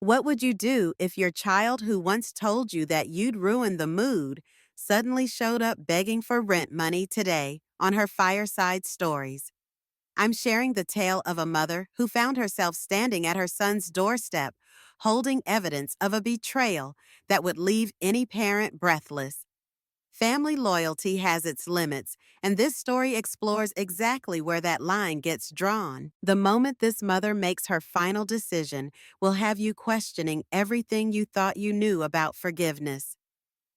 What would you do if your child who once told you that you'd ruin the mood suddenly showed up begging for rent money today on her Fireside Stories? I'm sharing the tale of a mother who found herself standing at her son's doorstep, holding evidence of a betrayal that would leave any parent breathless. Family loyalty has its limits, and this story explores exactly where that line gets drawn. The moment this mother makes her final decision will have you questioning everything you thought you knew about forgiveness.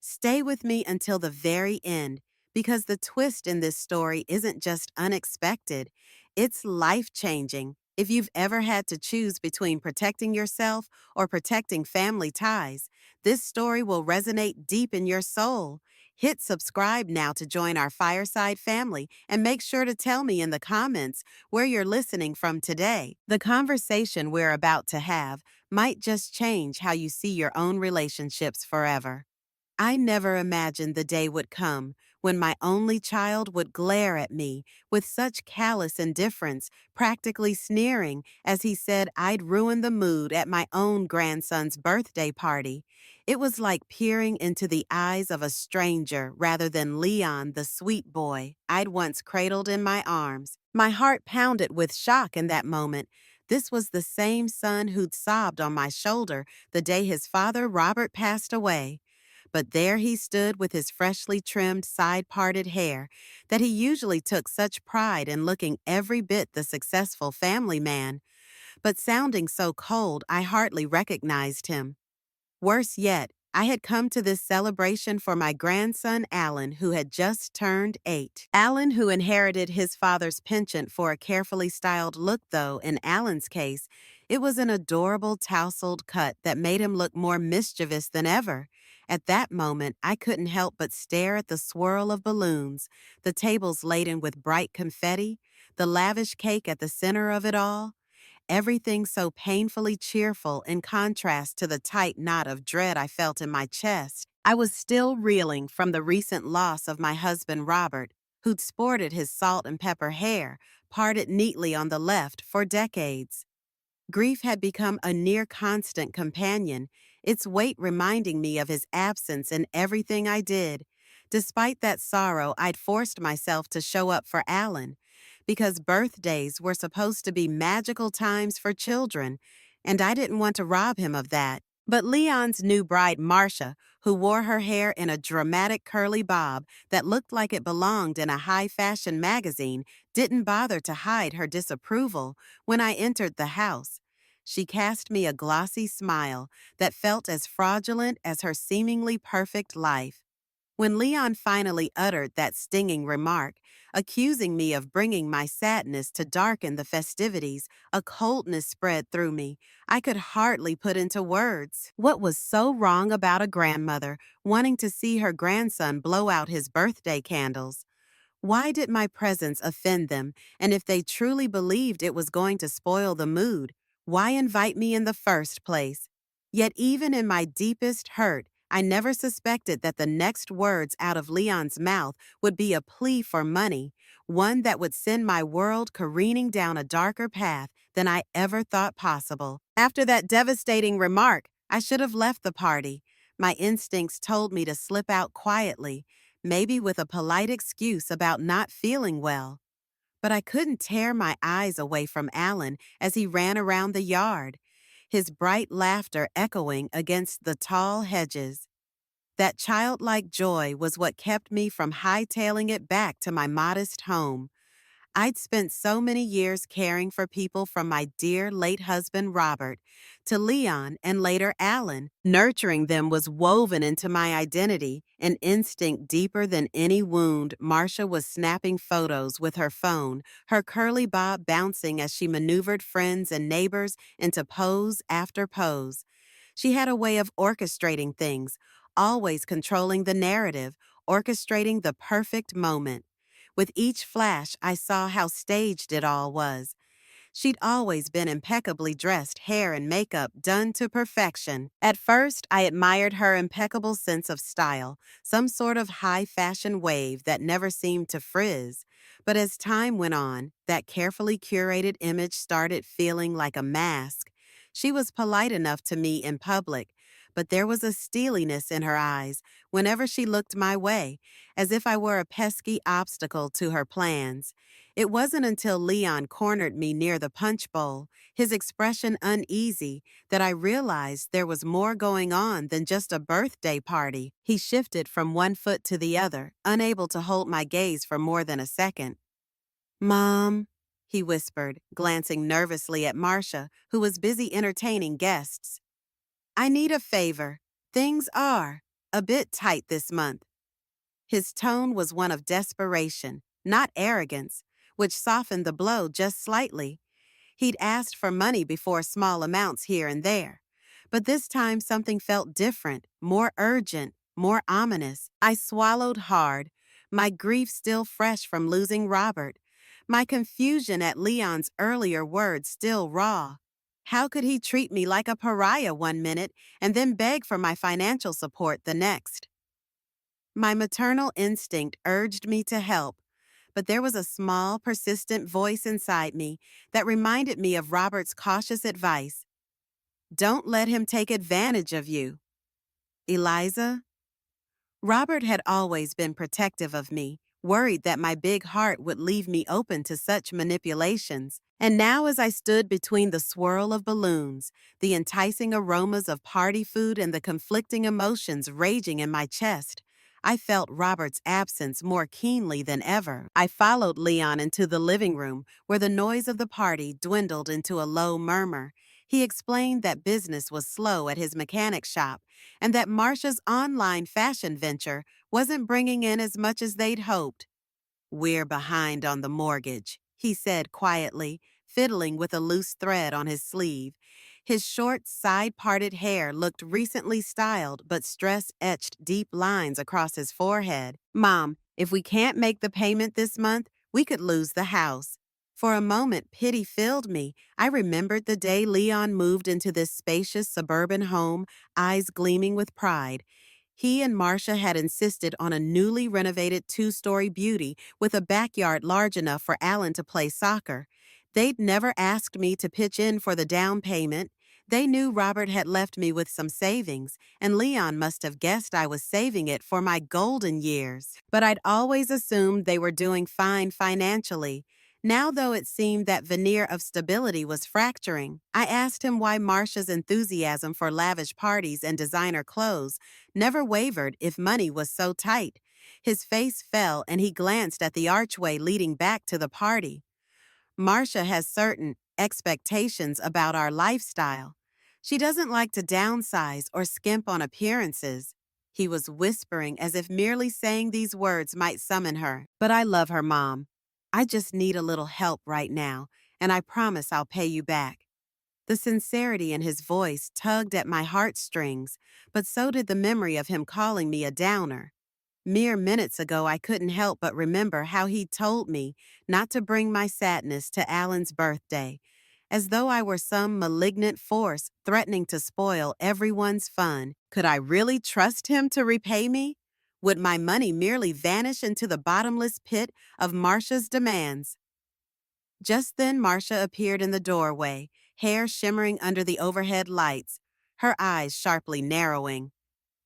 Stay with me until the very end, because the twist in this story isn't just unexpected, it's life-changing. If you've ever had to choose between protecting yourself or protecting family ties, this story will resonate deep in your soul. Hit subscribe now to join our Fireside family and make sure to tell me in the comments where you're listening from today. The conversation we're about to have might just change how you see your own relationships forever. I never imagined the day would come when my only child would glare at me with such callous indifference, practically sneering, as he said I'd ruin the mood at my own grandson's birthday party. It was like peering into the eyes of a stranger rather than Leon, the sweet boy I'd once cradled in my arms. My heart pounded with shock in that moment. This was the same son who'd sobbed on my shoulder the day his father, Robert, passed away. But there he stood with his freshly trimmed side-parted hair that he usually took such pride in looking every bit the successful family man, but sounding so cold I hardly recognized him. Worse yet, I had come to this celebration for my grandson Alan, who had just turned 8. Alan, who inherited his father's penchant for a carefully styled look, though, in Alan's case, it was an adorable tousled cut that made him look more mischievous than ever. At that moment, I couldn't help but stare at the swirl of balloons, the tables laden with bright confetti, the lavish cake at the center of it all. Everything so painfully cheerful in contrast to the tight knot of dread I felt in my chest. I was still reeling from the recent loss of my husband Robert, who'd sported his salt and pepper hair, parted neatly on the left, for decades. Grief had become a near constant companion, its weight reminding me of his absence in everything I did. Despite that sorrow, I'd forced myself to show up for Alan, because birthdays were supposed to be magical times for children, and I didn't want to rob him of that. But Leon's new bride, Marcia, who wore her hair in a dramatic curly bob that looked like it belonged in a high-fashion magazine, didn't bother to hide her disapproval when I entered the house. She cast me a glossy smile that felt as fraudulent as her seemingly perfect life. When Leon finally uttered that stinging remark, accusing me of bringing my sadness to darken the festivities, a coldness spread through me I could hardly put into words. What was so wrong about a grandmother wanting to see her grandson blow out his birthday candles? Why did my presence offend them? And if they truly believed it was going to spoil the mood, why invite me in the first place? Yet even in my deepest hurt, I never suspected that the next words out of Leon's mouth would be a plea for money, one that would send my world careening down a darker path than I ever thought possible. After that devastating remark, I should have left the party. My instincts told me to slip out quietly, maybe with a polite excuse about not feeling well. But I couldn't tear my eyes away from Alan as he ran around the yard, his bright laughter echoing against the tall hedges. That childlike joy was what kept me from hightailing it back to my modest home. I'd spent so many years caring for people, from my dear late husband Robert to Leon and later Alan. Nurturing them was woven into my identity, an instinct deeper than any wound. Marcia was snapping photos with her phone, her curly bob bouncing as she maneuvered friends and neighbors into pose after pose. She had a way of orchestrating things, always controlling the narrative, orchestrating the perfect moment. With each flash, I saw how staged it all was. She'd always been impeccably dressed, hair and makeup done to perfection. At first, I admired her impeccable sense of style, some sort of high-fashion wave that never seemed to frizz. But as time went on, that carefully curated image started feeling like a mask. She was polite enough to me in public, but there was a steeliness in her eyes whenever she looked my way, as if I were a pesky obstacle to her plans. It wasn't until Leon cornered me near the punch bowl, his expression uneasy, that I realized there was more going on than just a birthday party. He shifted from one foot to the other, unable to hold my gaze for more than a second. "Mom," he whispered, glancing nervously at Marcia, who was busy entertaining guests. "I need a favor. Things are a bit tight this month." His tone was one of desperation, not arrogance, which softened the blow just slightly. He'd asked for money before, small amounts here and there. But this time something felt different, more urgent, more ominous. I swallowed hard, my grief still fresh from losing Robert, my confusion at Leon's earlier words still raw. How could he treat me like a pariah one minute and then beg for my financial support the next? My maternal instinct urged me to help, but there was a small, persistent voice inside me that reminded me of Robert's cautious advice. "Don't let him take advantage of you." "Eliza?" Robert had always been protective of me, worried that my big heart would leave me open to such manipulations. And now, as I stood between the swirl of balloons, the enticing aromas of party food, and the conflicting emotions raging in my chest, I felt Robert's absence more keenly than ever. I followed Leon into the living room, where the noise of the party dwindled into a low murmur. He explained that business was slow at his mechanic shop, and that Marcia's online fashion venture wasn't bringing in as much as they'd hoped. "We're behind on the mortgage," he said quietly, fiddling with a loose thread on his sleeve. His short, side-parted hair looked recently styled, but stress etched deep lines across his forehead. "Mom, if we can't make the payment this month, we could lose the house." For a moment, pity filled me. I remembered the day Leon moved into this spacious suburban home, eyes gleaming with pride. He and Marcia had insisted on a newly renovated two-story beauty with a backyard large enough for Alan to play soccer. They'd never asked me to pitch in for the down payment. They knew Robert had left me with some savings, and Leon must have guessed I was saving it for my golden years. But I'd always assumed they were doing fine financially. Now, though, it seemed that veneer of stability was fracturing. I asked him why Marcia's enthusiasm for lavish parties and designer clothes never wavered if money was so tight. His face fell and he glanced at the archway leading back to the party. "Marcia has certain expectations about our lifestyle. She doesn't like to downsize or skimp on appearances." He was whispering as if merely saying these words might summon her. "But I love her, Mom. I just need a little help right now, and I promise I'll pay you back." The sincerity in his voice tugged at my heartstrings, but so did the memory of him calling me a downer. Mere minutes ago, I couldn't help but remember how he'd told me not to bring my sadness to Alan's birthday, as though I were some malignant force threatening to spoil everyone's fun. Could I really trust him to repay me? Would my money merely vanish into the bottomless pit of Marcia's demands? Just then, Marcia appeared in the doorway, hair shimmering under the overhead lights, her eyes sharply narrowing.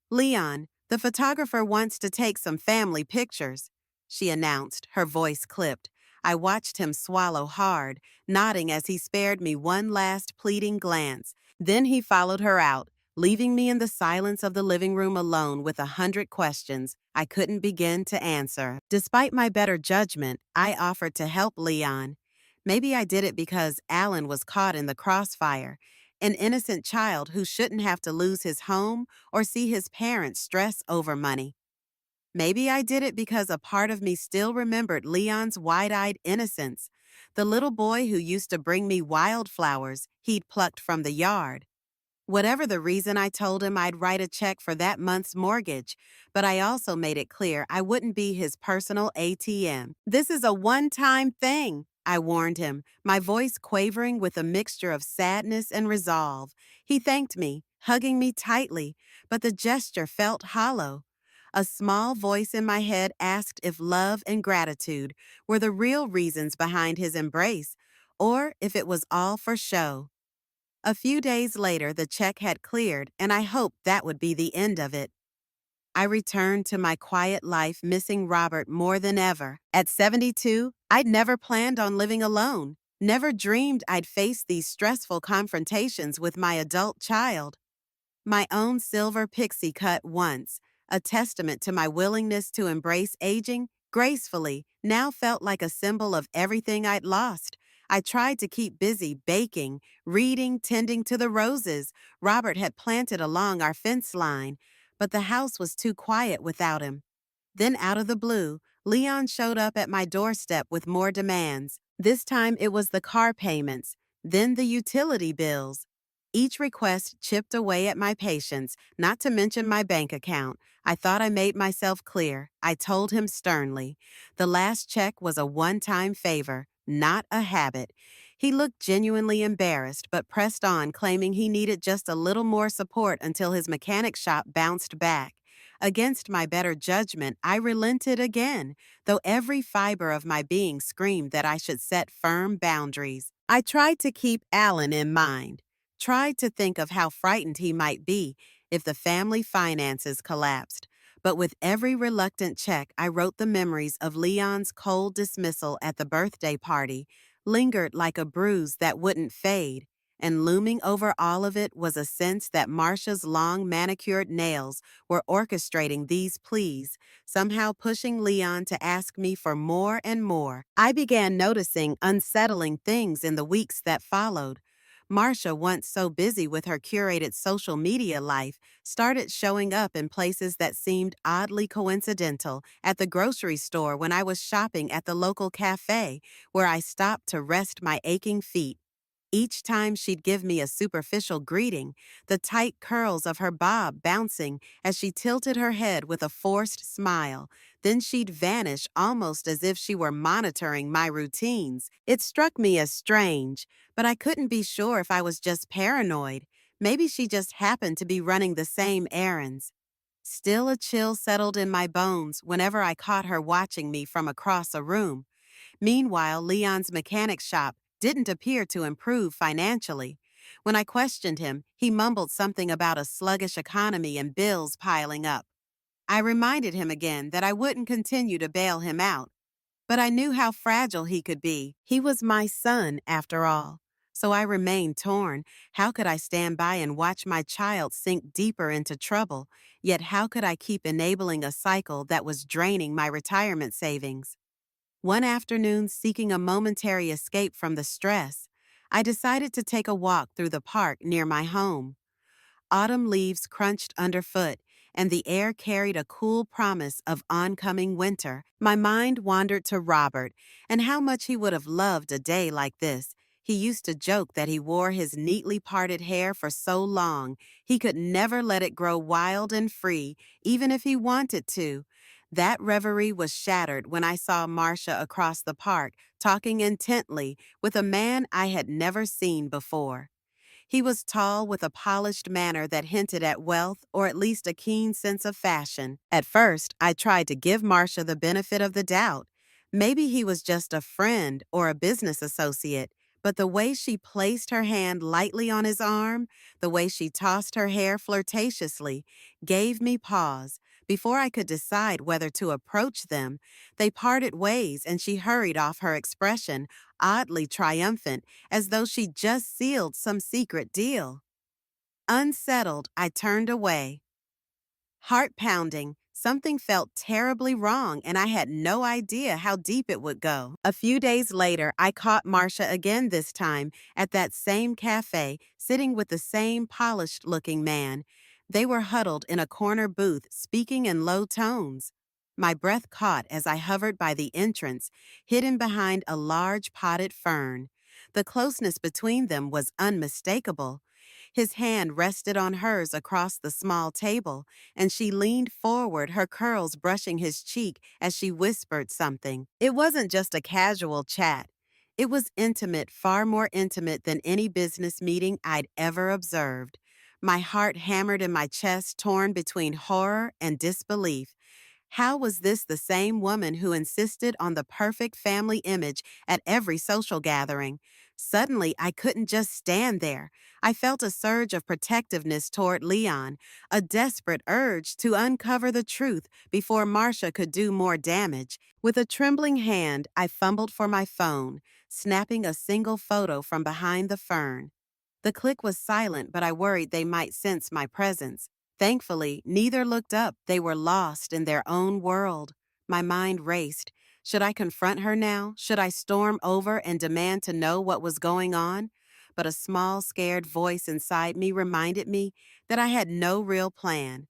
"Leon, the photographer wants to take some family pictures," she announced, her voice clipped. I watched him swallow hard, nodding as he spared me one last pleading glance. Then he followed her out, leaving me in the silence of the living room alone with 100 questions I couldn't begin to answer. Despite my better judgment, I offered to help Leon. Maybe I did it because Alan was caught in the crossfire, an innocent child who shouldn't have to lose his home or see his parents stress over money. Maybe I did it because a part of me still remembered Leon's wide-eyed innocence, the little boy who used to bring me wildflowers he'd plucked from the yard. Whatever the reason, I told him I'd write a check for that month's mortgage, but I also made it clear I wouldn't be his personal ATM. "This is a one-time thing," I warned him, my voice quavering with a mixture of sadness and resolve. He thanked me, hugging me tightly, but the gesture felt hollow. A small voice in my head asked if love and gratitude were the real reasons behind his embrace, or if it was all for show. A few days later, the check had cleared, and I hoped that would be the end of it. I returned to my quiet life, missing Robert more than ever. At 72, I'd never planned on living alone, never dreamed I'd face these stressful confrontations with my adult child. My own silver pixie cut once, a testament to my willingness to embrace aging gracefully, now felt like a symbol of everything I'd lost. I tried to keep busy baking, reading, tending to the roses Robert had planted along our fence line, but the house was too quiet without him. Then, out of the blue, Leon showed up at my doorstep with more demands. This time it was the car payments, then the utility bills. Each request chipped away at my patience, not to mention my bank account. I thought I made myself clear. I told him sternly. The last check was a one-time favor, not a habit. He looked genuinely embarrassed, but pressed on, claiming he needed just a little more support until his mechanic shop bounced back. Against my better judgment, I relented again, though every fiber of my being screamed that I should set firm boundaries. I tried to keep Alan in mind, tried to think of how frightened he might be if the family finances collapsed. But with every reluctant check, I wrote the memories of Leon's cold dismissal at the birthday party, lingered like a bruise that wouldn't fade. And looming over all of it was a sense that Marcia's long manicured nails were orchestrating these pleas, somehow pushing Leon to ask me for more and more. I began noticing unsettling things in the weeks that followed. Marcia, once so busy with her curated social media life, started showing up in places that seemed oddly coincidental, at the grocery store when I was shopping at the local cafe, where I stopped to rest my aching feet. Each time she'd give me a superficial greeting, the tight curls of her bob bouncing as she tilted her head with a forced smile. Then she'd vanish almost as if she were monitoring my routines. It struck me as strange, but I couldn't be sure if I was just paranoid. Maybe she just happened to be running the same errands. Still, a chill settled in my bones whenever I caught her watching me from across a room. Meanwhile, Leon's mechanic shop didn't appear to improve financially. When I questioned him, he mumbled something about a sluggish economy and bills piling up. I reminded him again that I wouldn't continue to bail him out, but I knew how fragile he could be. He was my son, after all. So I remained torn. How could I stand by and watch my child sink deeper into trouble? Yet how could I keep enabling a cycle that was draining my retirement savings? One afternoon, seeking a momentary escape from the stress, I decided to take a walk through the park near my home. Autumn leaves crunched underfoot, and the air carried a cool promise of oncoming winter. My mind wandered to Robert and how much he would have loved a day like this. He used to joke that he wore his neatly parted hair for so long he could never let it grow wild and free, even if he wanted to. That reverie was shattered when I saw Marcia across the park, talking intently with a man I had never seen before. He was tall, with a polished manner that hinted at wealth or at least a keen sense of fashion. At first, I tried to give Marcia the benefit of the doubt. Maybe he was just a friend or a business associate, but the way she placed her hand lightly on his arm, the way she tossed her hair flirtatiously, gave me pause. Before I could decide whether to approach them, they parted ways and she hurried off, her expression oddly triumphant, as though she'd just sealed some secret deal. Unsettled, I turned away. Heart pounding, something felt terribly wrong, and I had no idea how deep it would go. A few days later, I caught Marcia again, this time at that same cafe, sitting with the same polished-looking man. They were huddled in a corner booth, speaking in low tones. My breath caught as I hovered by the entrance, hidden behind a large potted fern. The closeness between them was unmistakable. His hand rested on hers across the small table, and she leaned forward, her curls brushing his cheek as she whispered something. It wasn't just a casual chat. It was intimate, far more intimate than any business meeting I'd ever observed. My heart hammered in my chest, torn between horror and disbelief. How was this the same woman who insisted on the perfect family image at every social gathering? Suddenly, I couldn't just stand there. I felt a surge of protectiveness toward Leon, a desperate urge to uncover the truth before Marcia could do more damage. With a trembling hand, I fumbled for my phone, snapping a single photo from behind the fern. The click was silent, but I worried they might sense my presence. Thankfully, neither looked up. They were lost in their own world. My mind raced. Should I confront her now? Should I storm over and demand to know what was going on? But a small, scared voice inside me reminded me that I had no real plan.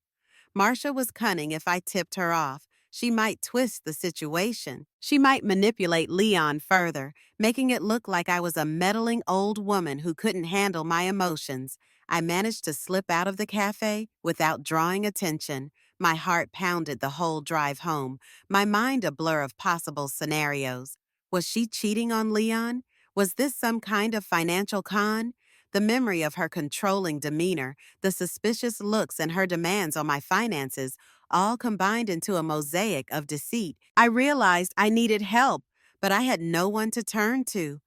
Marcia was cunning if I tipped her off. She might twist the situation. She might manipulate Leon further, making it look like I was a meddling old woman who couldn't handle my emotions. I managed to slip out of the cafe without drawing attention. My heart pounded the whole drive home, my mind a blur of possible scenarios. Was she cheating on Leon? Was this some kind of financial con? The memory of her controlling demeanor, the suspicious looks, and her demands on my finances all combined into a mosaic of deceit. I realized I needed help, but I had no one to turn to.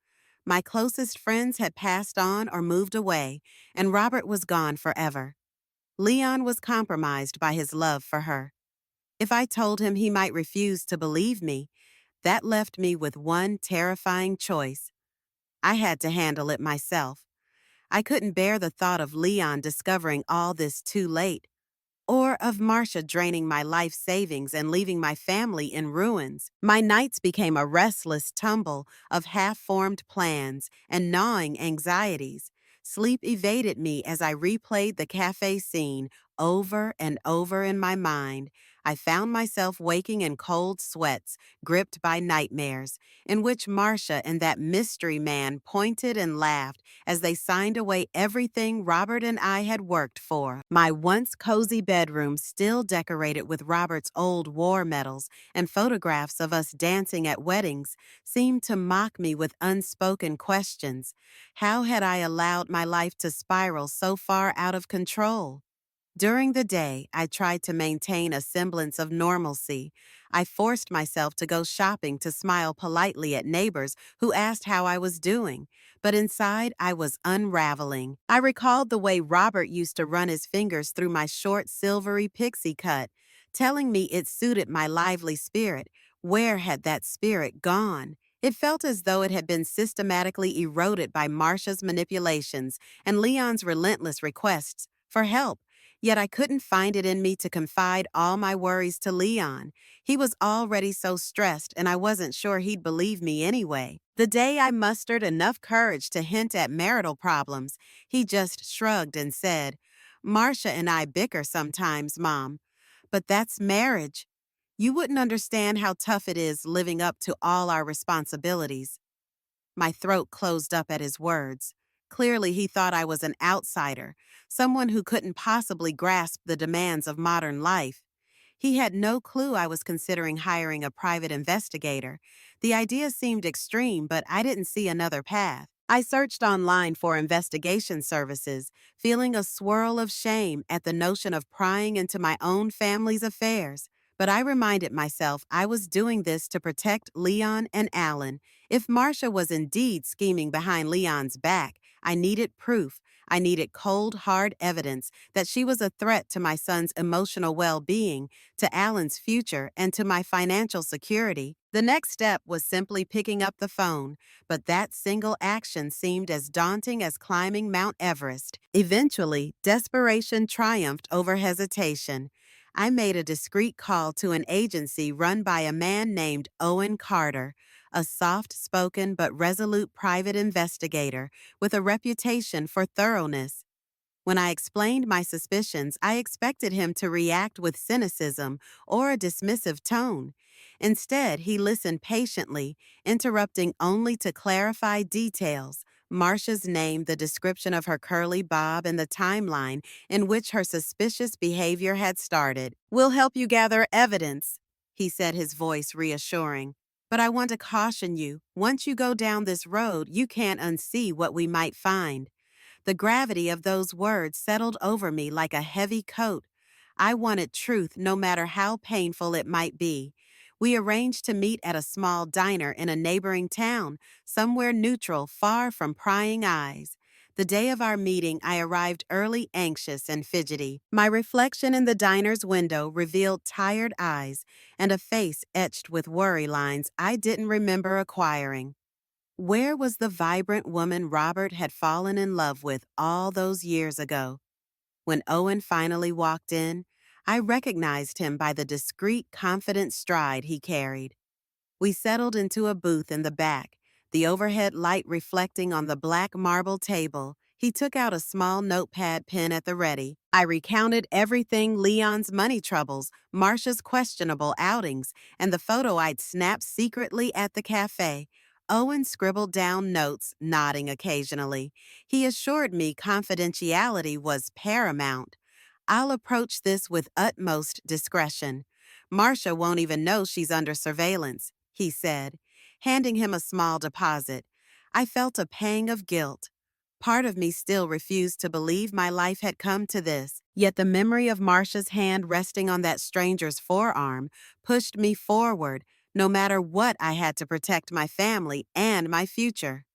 My closest friends had passed on or moved away, and Robert was gone forever. Leon was compromised by his love for her. If I told him, he might refuse to believe me. That left me with one terrifying choice. I had to handle it myself. I couldn't bear the thought of Leon discovering all this too late, or of Marcia draining my life savings and leaving my family in ruins. My nights became a restless tumble of half-formed plans and gnawing anxieties. Sleep evaded me as I replayed the cafe scene over and over in my mind. I found myself waking in cold sweats, gripped by nightmares, in which Marcia and that mystery man pointed and laughed as they signed away everything Robert and I had worked for. My once cozy bedroom, still decorated with Robert's old war medals and photographs of us dancing at weddings, seemed to mock me with unspoken questions. How had I allowed my life to spiral so far out of control? During the day, I tried to maintain a semblance of normalcy. I forced myself to go shopping, to smile politely at neighbors who asked how I was doing. But inside, I was unraveling. I recalled the way Robert used to run his fingers through my short, silvery pixie cut, telling me it suited my lively spirit. Where had that spirit gone? It felt as though it had been systematically eroded by Marcia's manipulations and Leon's relentless requests for help. Yet I couldn't find it in me to confide all my worries to Leon. He was already so stressed, and I wasn't sure he'd believe me anyway. The day I mustered enough courage to hint at marital problems, he just shrugged and said, "Marcia and I bicker sometimes, Mom. But that's marriage. You wouldn't understand how tough it is living up to all our responsibilities." My throat closed up at his words. Clearly, he thought I was an outsider, someone who couldn't possibly grasp the demands of modern life. He had no clue I was considering hiring a private investigator. The idea seemed extreme, but I didn't see another path. I searched online for investigation services, feeling a swirl of shame at the notion of prying into my own family's affairs. But I reminded myself I was doing this to protect Leon and Alan. If Marcia was indeed scheming behind Leon's back, I needed proof. I needed cold, hard evidence that she was a threat to my son's emotional well-being, to Alan's future, and to my financial security. The next step was simply picking up the phone, but that single action seemed as daunting as climbing Mount Everest. Eventually, desperation triumphed over hesitation. I made a discreet call to an agency run by a man named Owen Carter, a soft-spoken but resolute private investigator with a reputation for thoroughness. When I explained my suspicions, I expected him to react with cynicism or a dismissive tone. Instead, he listened patiently, interrupting only to clarify details: Marcia's name, the description of her curly bob, and the timeline in which her suspicious behavior had started. "We'll help you gather evidence," he said, his voice reassuring. "But I want to caution you, once you go down this road, you can't unsee what we might find." The gravity of those words settled over me like a heavy coat. I wanted truth no matter how painful it might be. We arranged to meet at a small diner in a neighboring town, somewhere neutral, far from prying eyes. The day of our meeting, I arrived early, anxious and fidgety. My reflection in the diner's window revealed tired eyes and a face etched with worry lines I didn't remember acquiring. Where was the vibrant woman Robert had fallen in love with all those years ago? When Owen finally walked in, I recognized him by the discreet, confident stride he carried. We settled into a booth in the back, the overhead light reflecting on the black marble table. He took out a small notepad pen at the ready. I recounted everything: Leon's money troubles, Marcia's questionable outings, and the photo I'd snapped secretly at the cafe. Owen scribbled down notes, nodding occasionally. He assured me confidentiality was paramount. I'll approach this with utmost discretion. Marcia won't even know she's under surveillance, he said, handing him a small deposit. I felt a pang of guilt. Part of me still refused to believe my life had come to this, yet the memory of Marcia's hand resting on that stranger's forearm pushed me forward, no matter what I had to protect my family and my future.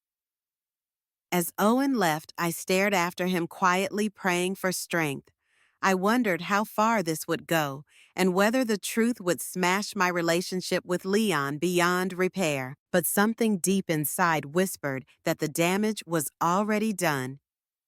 As Owen left, I stared after him quietly, praying for strength. I wondered how far this would go and whether the truth would smash my relationship with Leon beyond repair. But something deep inside whispered that the damage was already done.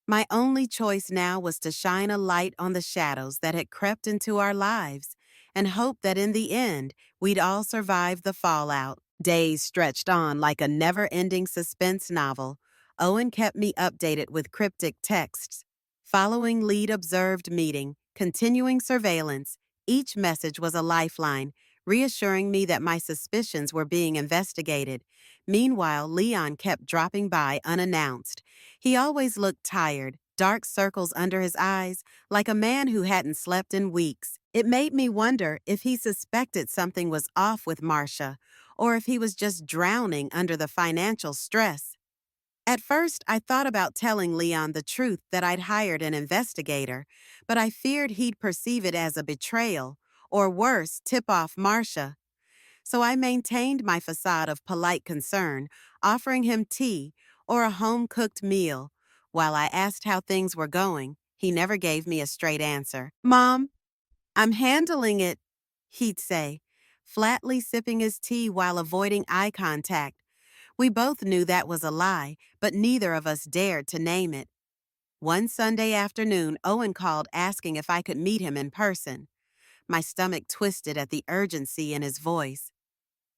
My only choice now was to shine a light on the shadows that had crept into our lives and hope that in the end, we'd all survive the fallout. Days stretched on like a never-ending suspense novel. Owen kept me updated with cryptic texts. Following lead observed meeting, continuing surveillance, each message was a lifeline, reassuring me that my suspicions were being investigated. Meanwhile, Leon kept dropping by unannounced. He always looked tired, dark circles under his eyes, like a man who hadn't slept in weeks. It made me wonder if he suspected something was off with Marcia, or if he was just drowning under the financial stress. At first, I thought about telling Leon the truth that I'd hired an investigator, but I feared he'd perceive it as a betrayal, or worse, tip off Marcia. So I maintained my facade of polite concern, offering him tea or a home-cooked meal. While I asked how things were going, he never gave me a straight answer. "Mom, I'm handling it," he'd say, flatly sipping his tea while avoiding eye contact. We both knew that was a lie, but neither of us dared to name it. One Sunday afternoon, Owen called asking if I could meet him in person. My stomach twisted at the urgency in his voice.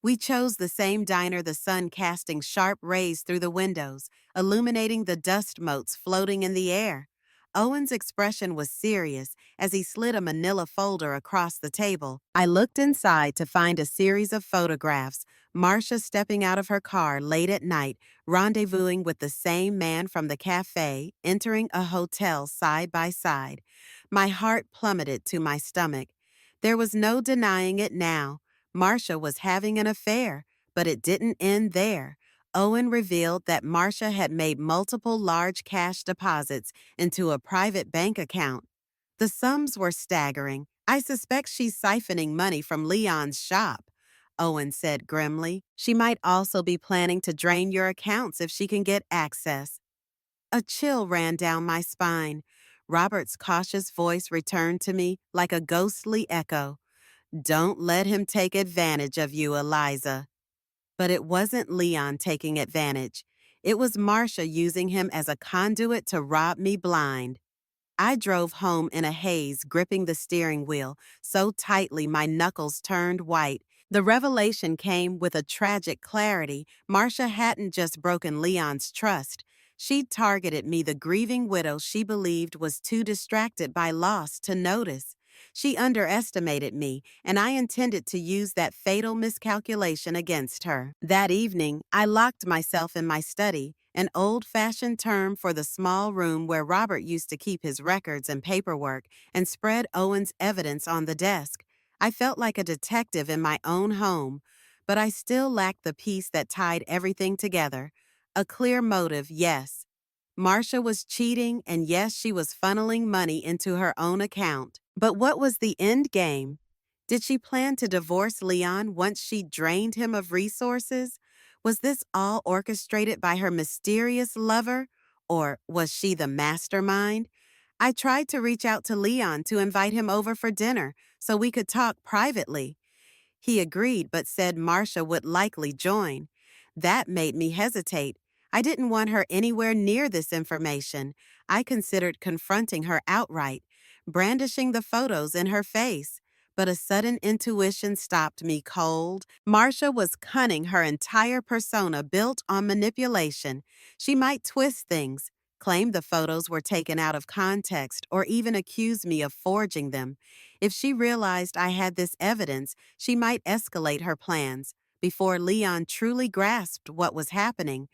We chose the same diner, the sun casting sharp rays through the windows, illuminating the dust motes floating in the air. Owen's expression was serious as he slid a manila folder across the table. I looked inside to find a series of photographs, Marcia stepping out of her car late at night, rendezvousing with the same man from the cafe, entering a hotel side by side. My heart plummeted to my stomach. There was no denying it now. Marcia was having an affair, but it didn't end there. Owen revealed that Marcia had made multiple large cash deposits into a private bank account. The sums were staggering. "I suspect she's siphoning money from Leon's shop," Owen said grimly. "She might also be planning to drain your accounts if she can get access." A chill ran down my spine. Robert's cautious voice returned to me like a ghostly echo. "Don't let him take advantage of you, Eliza." But it wasn't Leon taking advantage. It was Marcia using him as a conduit to rob me blind. I drove home in a haze, gripping the steering wheel so tightly my knuckles turned white. The revelation came with a tragic clarity. Marcia hadn't just broken Leon's trust. She'd targeted me, the grieving widow she believed was too distracted by loss to notice. She underestimated me, and I intended to use that fatal miscalculation against her. That evening, I locked myself in my study, an old-fashioned term for the small room where Robert used to keep his records and paperwork, and spread Owen's evidence on the desk. I felt like a detective in my own home, but I still lacked the piece that tied everything together. A clear motive, yes. Marcia was cheating, and yes, she was funneling money into her own account. But what was the end game? Did she plan to divorce Leon once she drained him of resources? Was this all orchestrated by her mysterious lover? Or was she the mastermind? I tried to reach out to Leon to invite him over for dinner so we could talk privately. He agreed but said Marcia would likely join. That made me hesitate. I didn't want her anywhere near this information. I considered confronting her outright, brandishing the photos in her face. But a sudden intuition stopped me cold. Marcia was cunning, her entire persona built on manipulation. She might twist things, claim the photos were taken out of context, or even accuse me of forging them. If she realized I had this evidence, she might escalate her plans. Before Leon truly grasped what was happening,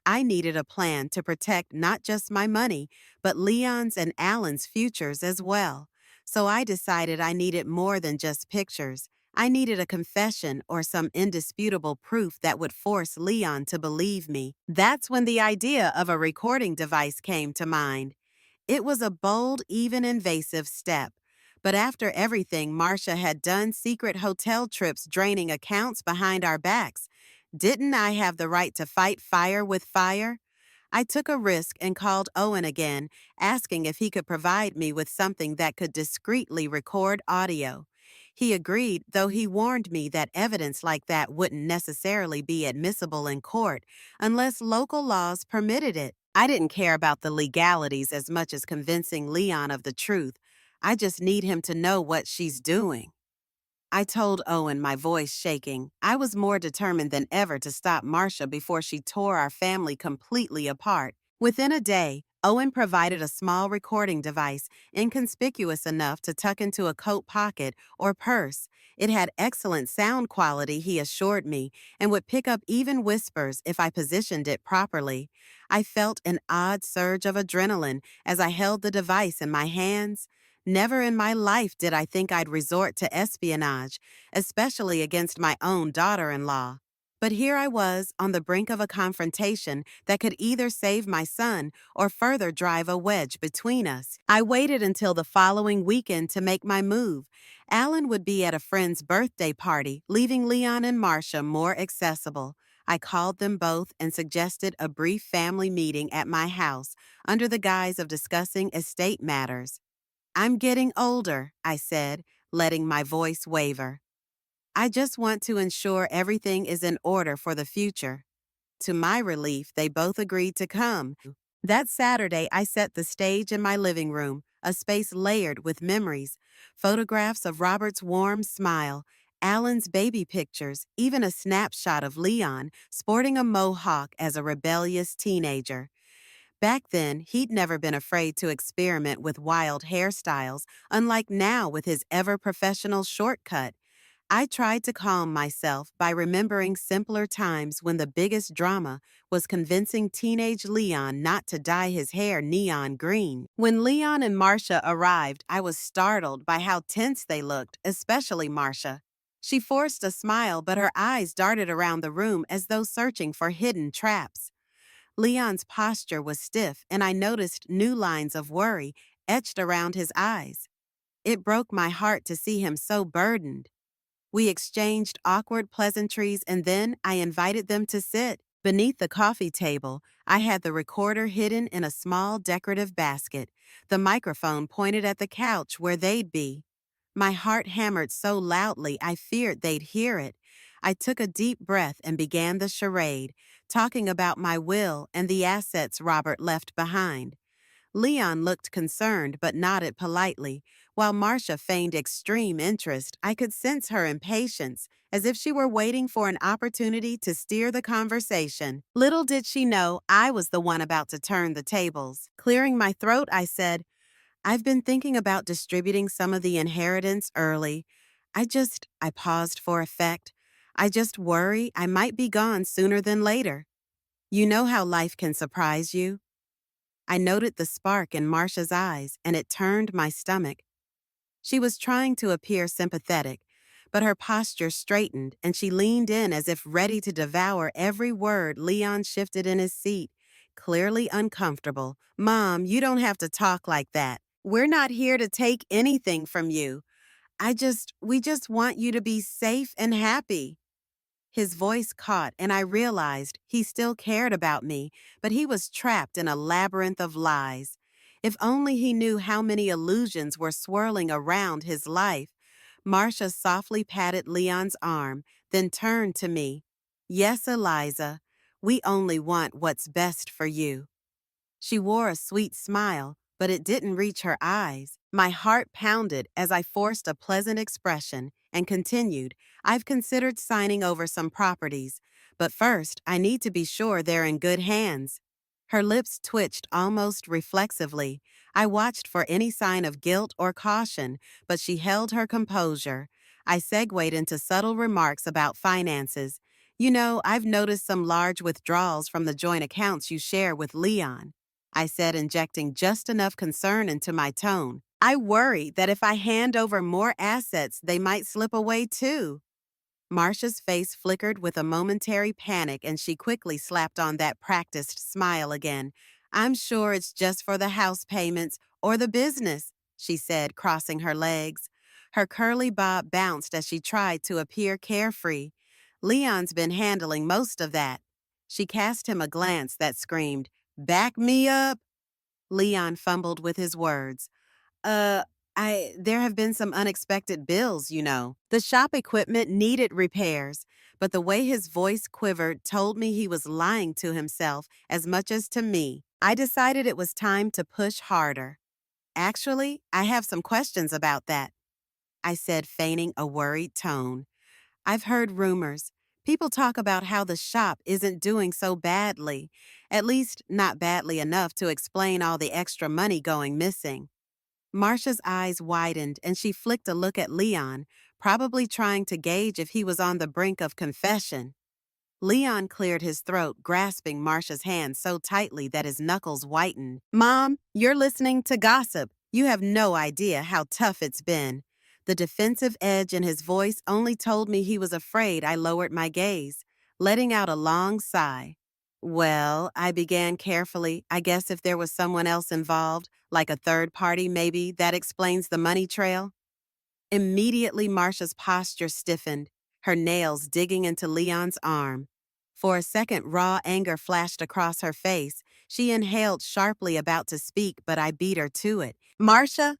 I needed a plan to protect not just my money, but Leon's and Alan's futures as well. So I decided I needed more than just pictures. I needed a confession or some indisputable proof that would force Leon to believe me. That's when the idea of a recording device came to mind. It was a bold, even invasive step. But after everything Marcia had done, secret hotel trips draining accounts behind our backs, didn't I have the right to fight fire with fire? I took a risk and called Owen again, asking if he could provide me with something that could discreetly record audio. He agreed, though he warned me that evidence like that wouldn't necessarily be admissible in court unless local laws permitted it. I didn't care about the legalities as much as convincing Leon of the truth. I just need him to know what she's doing. I told Owen, my voice shaking. I was more determined than ever to stop Marcia before she tore our family completely apart. Within a day, Owen provided a small recording device, inconspicuous enough to tuck into a coat pocket or purse. It had excellent sound quality, he assured me, and would pick up even whispers if I positioned it properly. I felt an odd surge of adrenaline as I held the device in my hands. Never in my life did I think I'd resort to espionage, especially against my own daughter-in-law. But here I was on the brink of a confrontation that could either save my son or further drive a wedge between us. I waited until the following weekend to make my move. Alan would be at a friend's birthday party, leaving Leon and Marcia more accessible. I called them both and suggested a brief family meeting at my house under the guise of discussing estate matters. I'm getting older, I said, letting my voice waver. I just want to ensure everything is in order for the future. To my relief, they both agreed to come. That Saturday, I set the stage in my living room, a space layered with memories, photographs of Robert's warm smile, Alan's baby pictures, even a snapshot of Leon sporting a mohawk as a rebellious teenager. Back then, he'd never been afraid to experiment with wild hairstyles, unlike now with his ever-professional shortcut. I tried to calm myself by remembering simpler times when the biggest drama was convincing teenage Leon not to dye his hair neon green. When Leon and Marcia arrived, I was startled by how tense they looked, especially Marcia. She forced a smile, but her eyes darted around the room as though searching for hidden traps. Leon's posture was stiff, and I noticed new lines of worry etched around his eyes. It broke my heart to see him so burdened. We exchanged awkward pleasantries, and then I invited them to sit. Beneath the coffee table, I had the recorder hidden in a small decorative basket, the microphone pointed at the couch where they'd be. My heart hammered so loudly I feared they'd hear it. I took a deep breath and began the charade, talking about my will and the assets Robert left behind. Leon looked concerned but nodded politely, while Marcia feigned extreme interest. I could sense her impatience, as if she were waiting for an opportunity to steer the conversation. Little did she know I was the one about to turn the tables. Clearing my throat, I said, I've been thinking about distributing some of the inheritance early. I paused for effect. I just worry I might be gone sooner than later. You know how life can surprise you. I noted the spark in Marcia's eyes, and it turned my stomach. She was trying to appear sympathetic, but her posture straightened, and she leaned in as if ready to devour every word. Leon shifted in his seat, clearly uncomfortable. Mom, you don't have to talk like that. We're not here to take anything from you. We just want you to be safe and happy. His voice caught, and I realized he still cared about me, but he was trapped in a labyrinth of lies. If only he knew how many illusions were swirling around his life. Marcia softly patted Leon's arm, then turned to me. Yes, Eliza, we only want what's best for you. She wore a sweet smile, but it didn't reach her eyes. My heart pounded as I forced a pleasant expression and continued, I've considered signing over some properties, but first I need to be sure they're in good hands. Her lips twitched almost reflexively. I watched for any sign of guilt or caution, but she held her composure. I segued into subtle remarks about finances. You know, I've noticed some large withdrawals from the joint accounts you share with Leon. I said, injecting just enough concern into my tone. I worry that if I hand over more assets, they might slip away too. Marcia's face flickered with a momentary panic and she quickly slapped on that practiced smile again. I'm sure it's just for the house payments or the business, she said, crossing her legs. Her curly bob bounced as she tried to appear carefree. Leon's been handling most of that. She cast him a glance that screamed, Back me up! Leon fumbled with his words. Uh, there have been some unexpected bills, you know. The shop equipment needed repairs, but the way his voice quivered told me he was lying to himself as much as to me. I decided it was time to push harder. Actually, I have some questions about that, I said, feigning a worried tone. I've heard rumors. People talk about how the shop isn't doing so badly, at least not badly enough to explain all the extra money going missing. Marcia's eyes widened and she flicked a look at Leon, probably trying to gauge if he was on the brink of confession. Leon cleared his throat, grasping Marcia's hand so tightly that his knuckles whitened. Mom, you're listening to gossip. You have no idea how tough it's been. The defensive edge in his voice only told me he was afraid I lowered my gaze, letting out a long sigh. Well, I began carefully. I guess if there was someone else involved, like a third party maybe, that explains the money trail. Immediately, Marcia's posture stiffened, her nails digging into Leon's arm. For a second, raw anger flashed across her face. She inhaled sharply, about to speak, but I beat her to it. Marcia,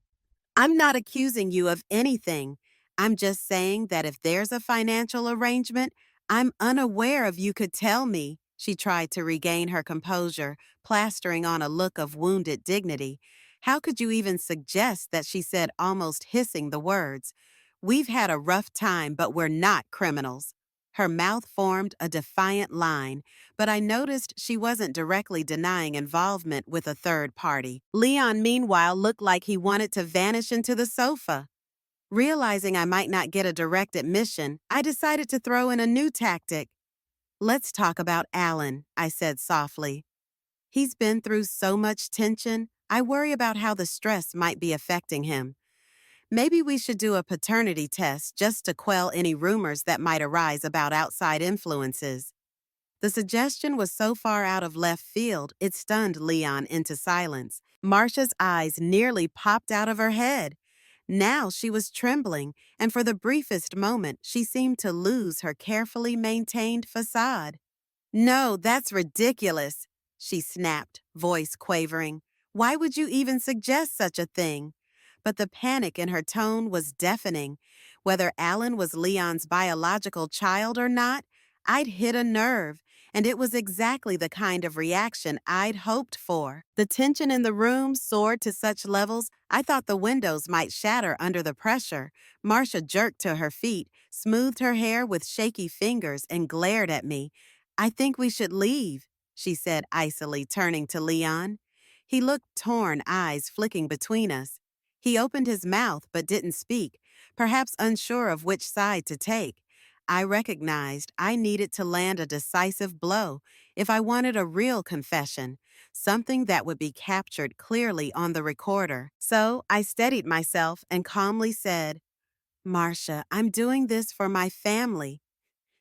I'm not accusing you of anything. I'm just saying that if there's a financial arrangement, I'm unaware of you could tell me. She tried to regain her composure, plastering on a look of wounded dignity. How could you even suggest that, she said, almost hissing the words? We've had a rough time, but we're not criminals. Her mouth formed a defiant line, but I noticed she wasn't directly denying involvement with a third party. Leon, meanwhile, looked like he wanted to vanish into the sofa. Realizing I might not get a direct admission, I decided to throw in a new tactic. Let's talk about Alan, I said softly. He's been through so much tension, I worry about how the stress might be affecting him. Maybe we should do a paternity test just to quell any rumors that might arise about outside influences. The suggestion was so far out of left field, it stunned Leon into silence. Marcia's eyes nearly popped out of her head. Now she was trembling, and for the briefest moment, she seemed to lose her carefully maintained facade. No, that's ridiculous, she snapped, voice quavering. Why would you even suggest such a thing? But the panic in her tone was deafening. Whether Alan was Leon's biological child or not, I'd hit a nerve, and it was exactly the kind of reaction I'd hoped for. The tension in the room soared to such levels I thought the windows might shatter under the pressure. Marcia jerked to her feet, smoothed her hair with shaky fingers, and glared at me. I think we should leave, she said icily, turning to Leon. He looked torn, eyes flicking between us. He opened his mouth but didn't speak, perhaps unsure of which side to take. I recognized I needed to land a decisive blow if I wanted a real confession, something that would be captured clearly on the recorder. So I steadied myself and calmly said, Marcia, I'm doing this for my family.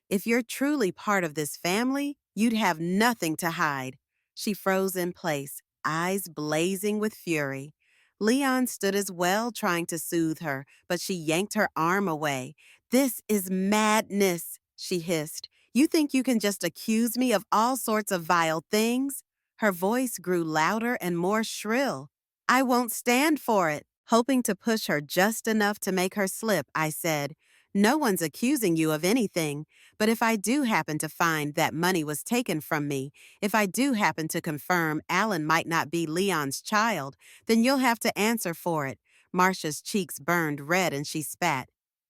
If you're truly part of this family, you'd have nothing to hide. She froze in place, eyes blazing with fury. Leon stood as well, trying to soothe her, but she yanked her arm away. "This is madness," she hissed. "You think you can just accuse me of all sorts of vile things?" Her voice grew louder and more shrill. "I won't stand for it." Hoping to push her just enough to make her slip, I said, "No one's accusing you of anything, but if I do happen to find that money was taken from me, if I do happen to confirm Alan might not be Leon's child, then you'll have to answer for it." Marcia's cheeks burned red and she spat.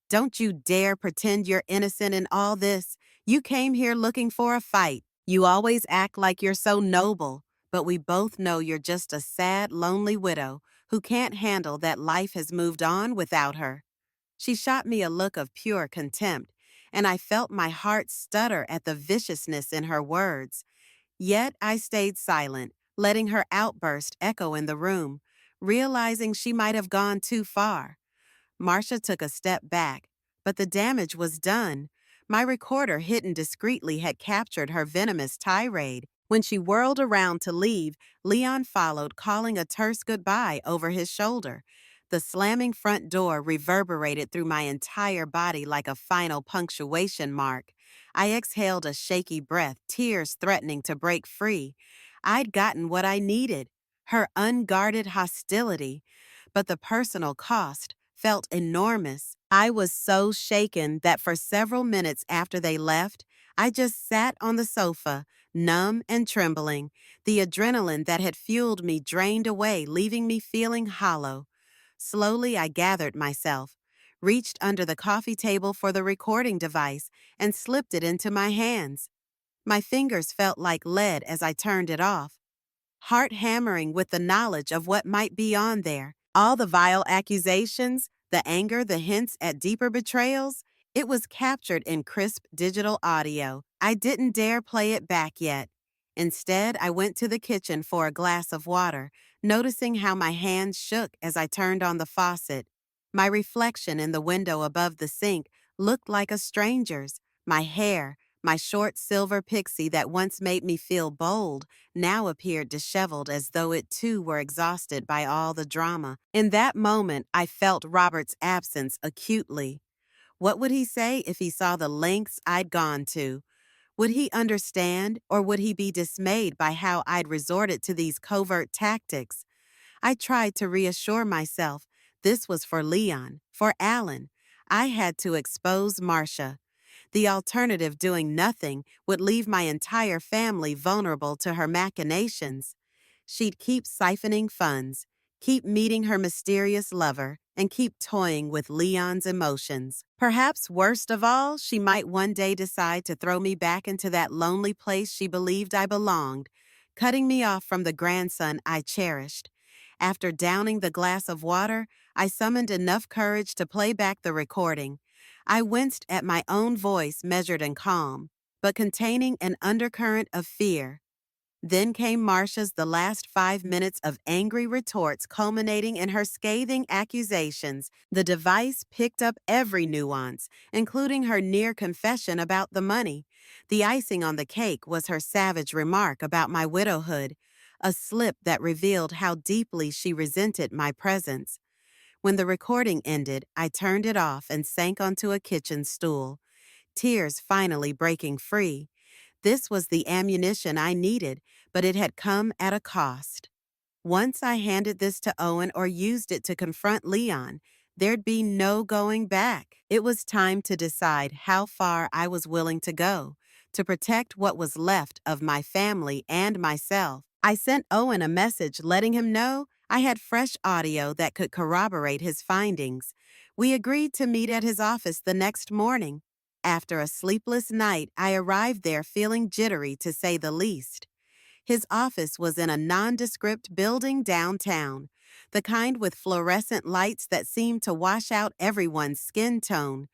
"Don't you dare pretend you're innocent in all this. You came here looking for a fight. You always act like you're so noble, but we both know you're just a sad, lonely widow who can't handle that life has moved on without her." She shot me a look of pure contempt, and I felt my heart stutter at the viciousness in her words. Yet I stayed silent, letting her outburst echo in the room, realizing she might have gone too far. Marcia took a step back, but the damage was done. My recorder, hidden discreetly, had captured her venomous tirade. When she whirled around to leave, Leon followed, calling a terse goodbye over his shoulder. The slamming front door reverberated through my entire body like a final punctuation mark. I exhaled a shaky breath, tears threatening to break free. I'd gotten what I needed, her unguarded hostility, but the personal cost felt enormous. I was so shaken that for several minutes after they left, I just sat on the sofa, numb and trembling. The adrenaline that had fueled me drained away, leaving me feeling hollow. Slowly, I gathered myself, reached under the coffee table for the recording device, and slipped it into my hands. My fingers felt like lead as I turned it off, heart hammering with the knowledge of what might be on there. All the vile accusations, the anger, the hints at deeper betrayals, it was captured in crisp digital audio. I didn't dare play it back yet. Instead, I went to the kitchen for a glass of water, noticing how my hands shook as I turned on the faucet. My reflection in the window above the sink looked like a stranger's. My hair, my short silver pixie that once made me feel bold, now appeared disheveled as though it too were exhausted by all the drama. In that moment, I felt Robert's absence acutely. What would he say if he saw the lengths I'd gone to? Would he understand, or would he be dismayed by how I'd resorted to these covert tactics? I tried to reassure myself this was for Leon, for Alan. I had to expose Marcia. The alternative, doing nothing, would leave my entire family vulnerable to her machinations. She'd keep siphoning funds, keep meeting her mysterious lover, and keep toying with Leon's emotions. Perhaps worst of all, she might one day decide to throw me back into that lonely place she believed I belonged, cutting me off from the grandson I cherished. After downing the glass of water, I summoned enough courage to play back the recording. I winced at my own voice, measured and calm, but containing an undercurrent of fear. Then came Marcia's the last 5 minutes of angry retorts culminating in her scathing accusations. The device picked up every nuance, including her near confession about the money. The icing on the cake was her savage remark about my widowhood, a slip that revealed how deeply she resented my presence. When the recording ended, I turned it off and sank onto a kitchen stool, tears finally breaking free. This was the ammunition I needed, but it had come at a cost. Once I handed this to Owen or used it to confront Leon, there'd be no going back. It was time to decide how far I was willing to go to protect what was left of my family and myself. I sent Owen a message letting him know I had fresh audio that could corroborate his findings. We agreed to meet at his office the next morning. After a sleepless night, I arrived there feeling jittery to say the least. His office was in a nondescript building downtown, the kind with fluorescent lights that seemed to wash out everyone's skin tone.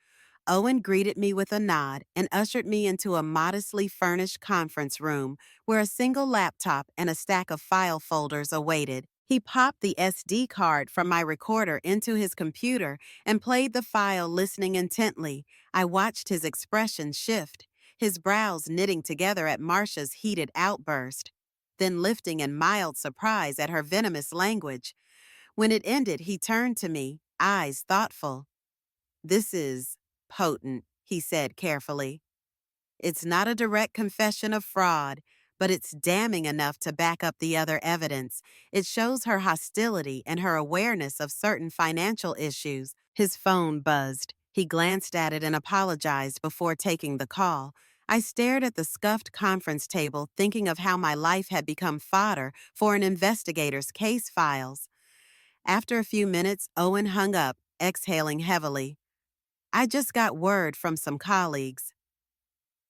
Owen greeted me with a nod and ushered me into a modestly furnished conference room where a single laptop and a stack of file folders awaited. He popped the SD card from my recorder into his computer and played the file, listening intently. I watched his expression shift, his brows knitting together at Marcia's heated outburst. then lifting in mild surprise at her venomous language. When it ended, he turned to me, eyes thoughtful. "This is potent," he said carefully. "It's not a direct confession of fraud, but it's damning enough to back up the other evidence. It shows her hostility and her awareness of certain financial issues." His phone buzzed. He glanced at it and apologized before taking the call. I stared at the scuffed conference table, thinking of how my life had become fodder for an investigator's case files. After a few minutes, Owen hung up, exhaling heavily. "I just got word from some colleagues.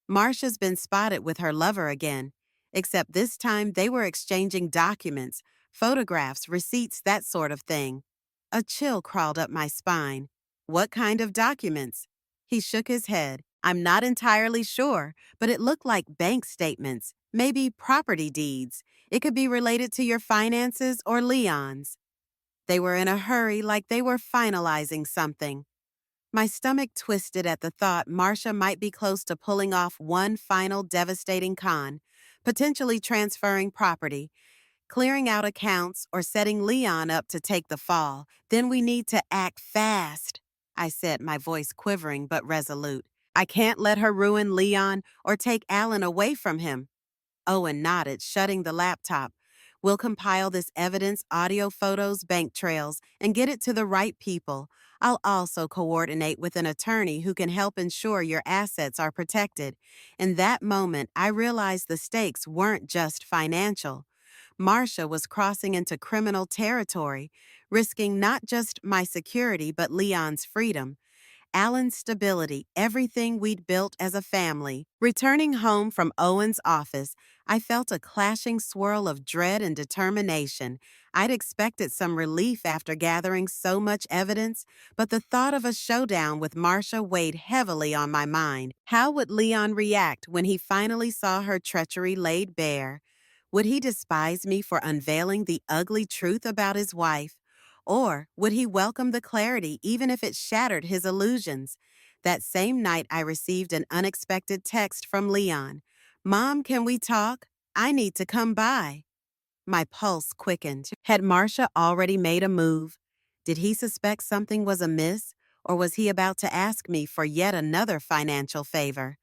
Marcia's been spotted with her lover again, except this time they were exchanging documents, photographs, receipts, that sort of thing." A chill crawled up my spine. "What kind of documents?" He shook his head. "I'm not entirely sure, but it looked like bank statements, maybe property deeds. It could be related to your finances or Leon's." They were in a hurry, like they were finalizing something. My stomach twisted at the thought Marcia might be close to pulling off one final devastating con, potentially transferring property, clearing out accounts, or setting Leon up to take the fall. "Then we need to act fast," I said, my voice quivering but resolute. "I can't let her ruin Leon or take Alan away from him." Owen nodded, shutting the laptop. "We'll compile this evidence, audio, photos, bank trails, and get it to the right people. I'll also coordinate with an attorney who can help ensure your assets are protected." In that moment, I realized the stakes weren't just financial. Marcia was crossing into criminal territory, risking not just my security but Leon's freedom. Alan's stability, everything we'd built as a family. Returning home from Owen's office, I felt a clashing swirl of dread and determination. I'd expected some relief after gathering so much evidence, but the thought of a showdown with Marcia weighed heavily on my mind. How would Leon react when he finally saw her treachery laid bare? Would he despise me for unveiling the ugly truth about his wife? Or would he welcome the clarity even if it shattered his illusions? That same night, I received an unexpected text from Leon. "Mom, can we talk? I need to come by." My pulse quickened. Had Marcia already made a move? Did he suspect something was amiss? Or was he about to ask me for yet another financial favor?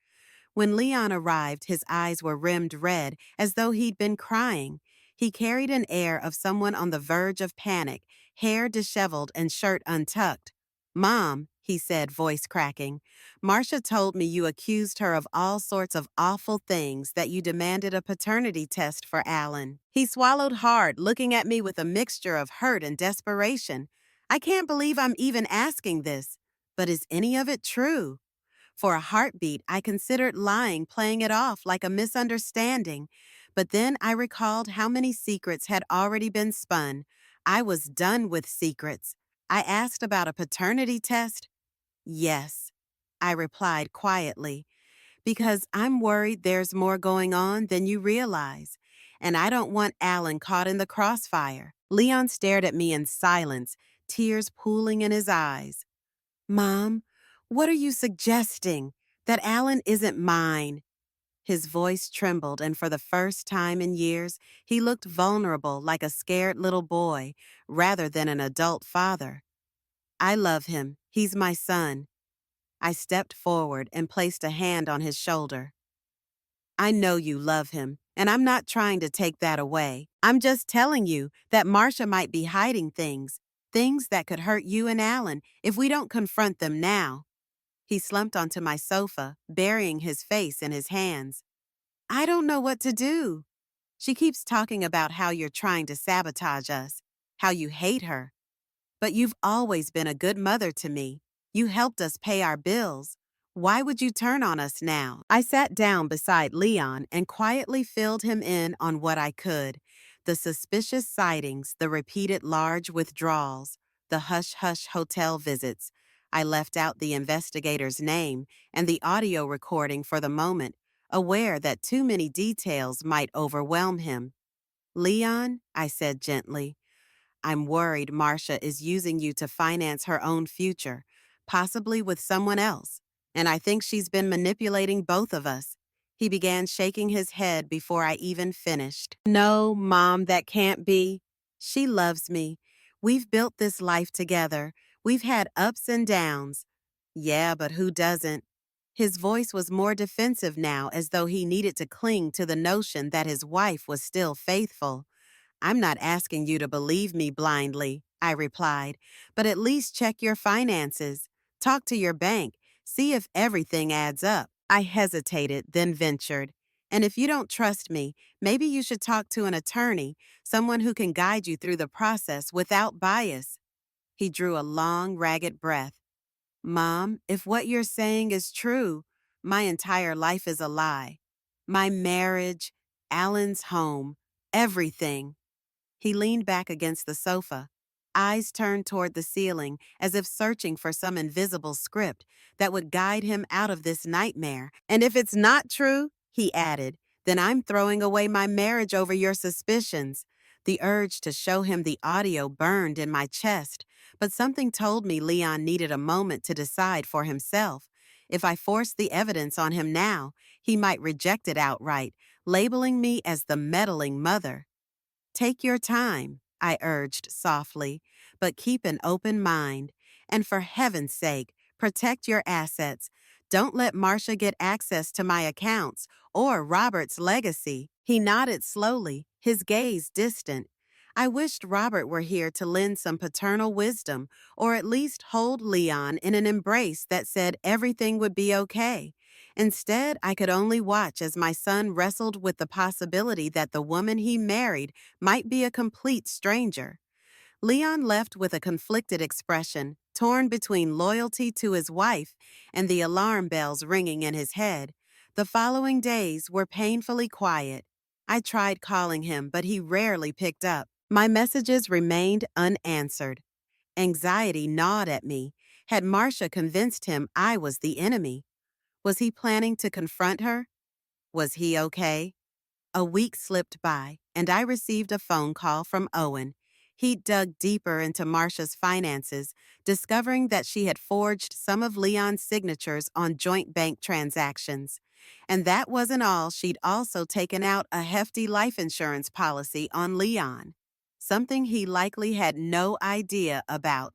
When Leon arrived, his eyes were rimmed red, as though he'd been crying. He carried an air of someone on the verge of panic, hair disheveled and shirt untucked. "Mom," he said, voice cracking, "Marcia told me you accused her of all sorts of awful things, that you demanded a paternity test for Alan." He swallowed hard, looking at me with a mixture of hurt and desperation. "I can't believe I'm even asking this. But is any of it true?" For a heartbeat, I considered lying, playing it off like a misunderstanding. But then I recalled how many secrets had already been spun. I was done with secrets. I asked about a paternity test. "Yes," I replied quietly, "because I'm worried there's more going on than you realize. And I don't want Alan caught in the crossfire." Leon stared at me in silence, tears pooling in his eyes. "Mom, what are you suggesting? That Alan isn't mine?" His voice trembled, and for the first time in years, he looked vulnerable, like a scared little boy, rather than an adult father. "I love him. He's my son." I stepped forward and placed a hand on his shoulder. "I know you love him, and I'm not trying to take that away. I'm just telling you that Marcia might be hiding things that could hurt you and Alan if we don't confront them now." He slumped onto my sofa, burying his face in his hands. "I don't know what to do. She keeps talking about how you're trying to sabotage us, how you hate her. But you've always been a good mother to me. You helped us pay our bills. Why would you turn on us now?" I sat down beside Leon and quietly filled him in on what I could. The suspicious sightings, the repeated large withdrawals, the hush-hush hotel visits. I left out the investigator's name and the audio recording for the moment, aware that too many details might overwhelm him. "Leon," I said gently, "I'm worried Marcia is using you to finance her own future, possibly with someone else. And I think she's been manipulating both of us." He began shaking his head before I even finished. No, Mom, that can't be. She loves me. We've built this life together. We've had ups and downs. Yeah, but who doesn't? His voice was more defensive now, as though he needed to cling to the notion that his wife was still faithful. I'm not asking you to believe me blindly, I replied, but at least check your finances. Talk to your bank. See if everything adds up. I hesitated, then ventured. And if you don't trust me, maybe you should talk to an attorney, someone who can guide you through the process without bias. He drew a long, ragged breath. Mom, if what you're saying is true, my entire life is a lie. My marriage, Alan's home, everything. He leaned back against the sofa, eyes turned toward the ceiling as if searching for some invisible script that would guide him out of this nightmare. And if it's not true, he added, then I'm throwing away my marriage over your suspicions. The urge to show him the audio burned in my chest, but something told me Leon needed a moment to decide for himself. If I forced the evidence on him now, he might reject it outright, labeling me as the meddling mother. Take your time, I urged softly, but keep an open mind. And for heaven's sake, protect your assets. Don't let Marcia get access to my accounts or Robert's legacy. He nodded slowly, his gaze distant. I wished Robert were here to lend some paternal wisdom, or at least hold Leon in an embrace that said everything would be okay. Instead, I could only watch as my son wrestled with the possibility that the woman he married might be a complete stranger. Leon left with a conflicted expression, torn between loyalty to his wife and the alarm bells ringing in his head. The following days were painfully quiet. I tried calling him, but he rarely picked up. My messages remained unanswered. Anxiety gnawed at me. Had Marcia convinced him I was the enemy? Was he planning to confront her? Was he okay? A week slipped by, and I received a phone call from Owen. He'd dug deeper into Marcia's finances, discovering that she had forged some of Leon's signatures on joint bank transactions. And that wasn't all, she'd also taken out a hefty life insurance policy on Leon, something he likely had no idea about.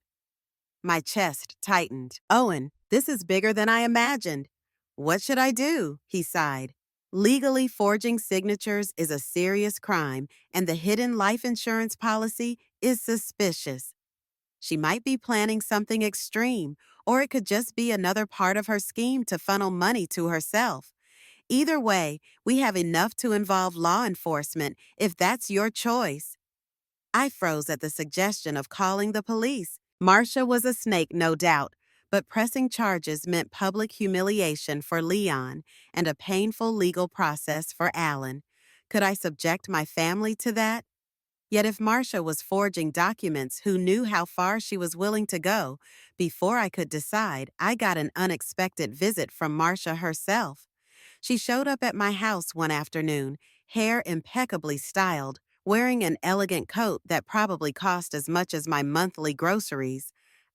My chest tightened. Owen, this is bigger than I imagined. What should I do? He sighed. Legally forging signatures is a serious crime, and the hidden life insurance policy is suspicious. She might be planning something extreme, or it could just be another part of her scheme to funnel money to herself. Either way, we have enough to involve law enforcement if that's your choice. I froze at the suggestion of calling the police. Marcia was a snake, no doubt, but pressing charges meant public humiliation for Leon and a painful legal process for Alan. Could I subject my family to that? Yet if Marcia was forging documents, who knew how far she was willing to go? Before I could decide, I got an unexpected visit from Marcia herself. She showed up at my house one afternoon, hair impeccably styled, wearing an elegant coat that probably cost as much as my monthly groceries.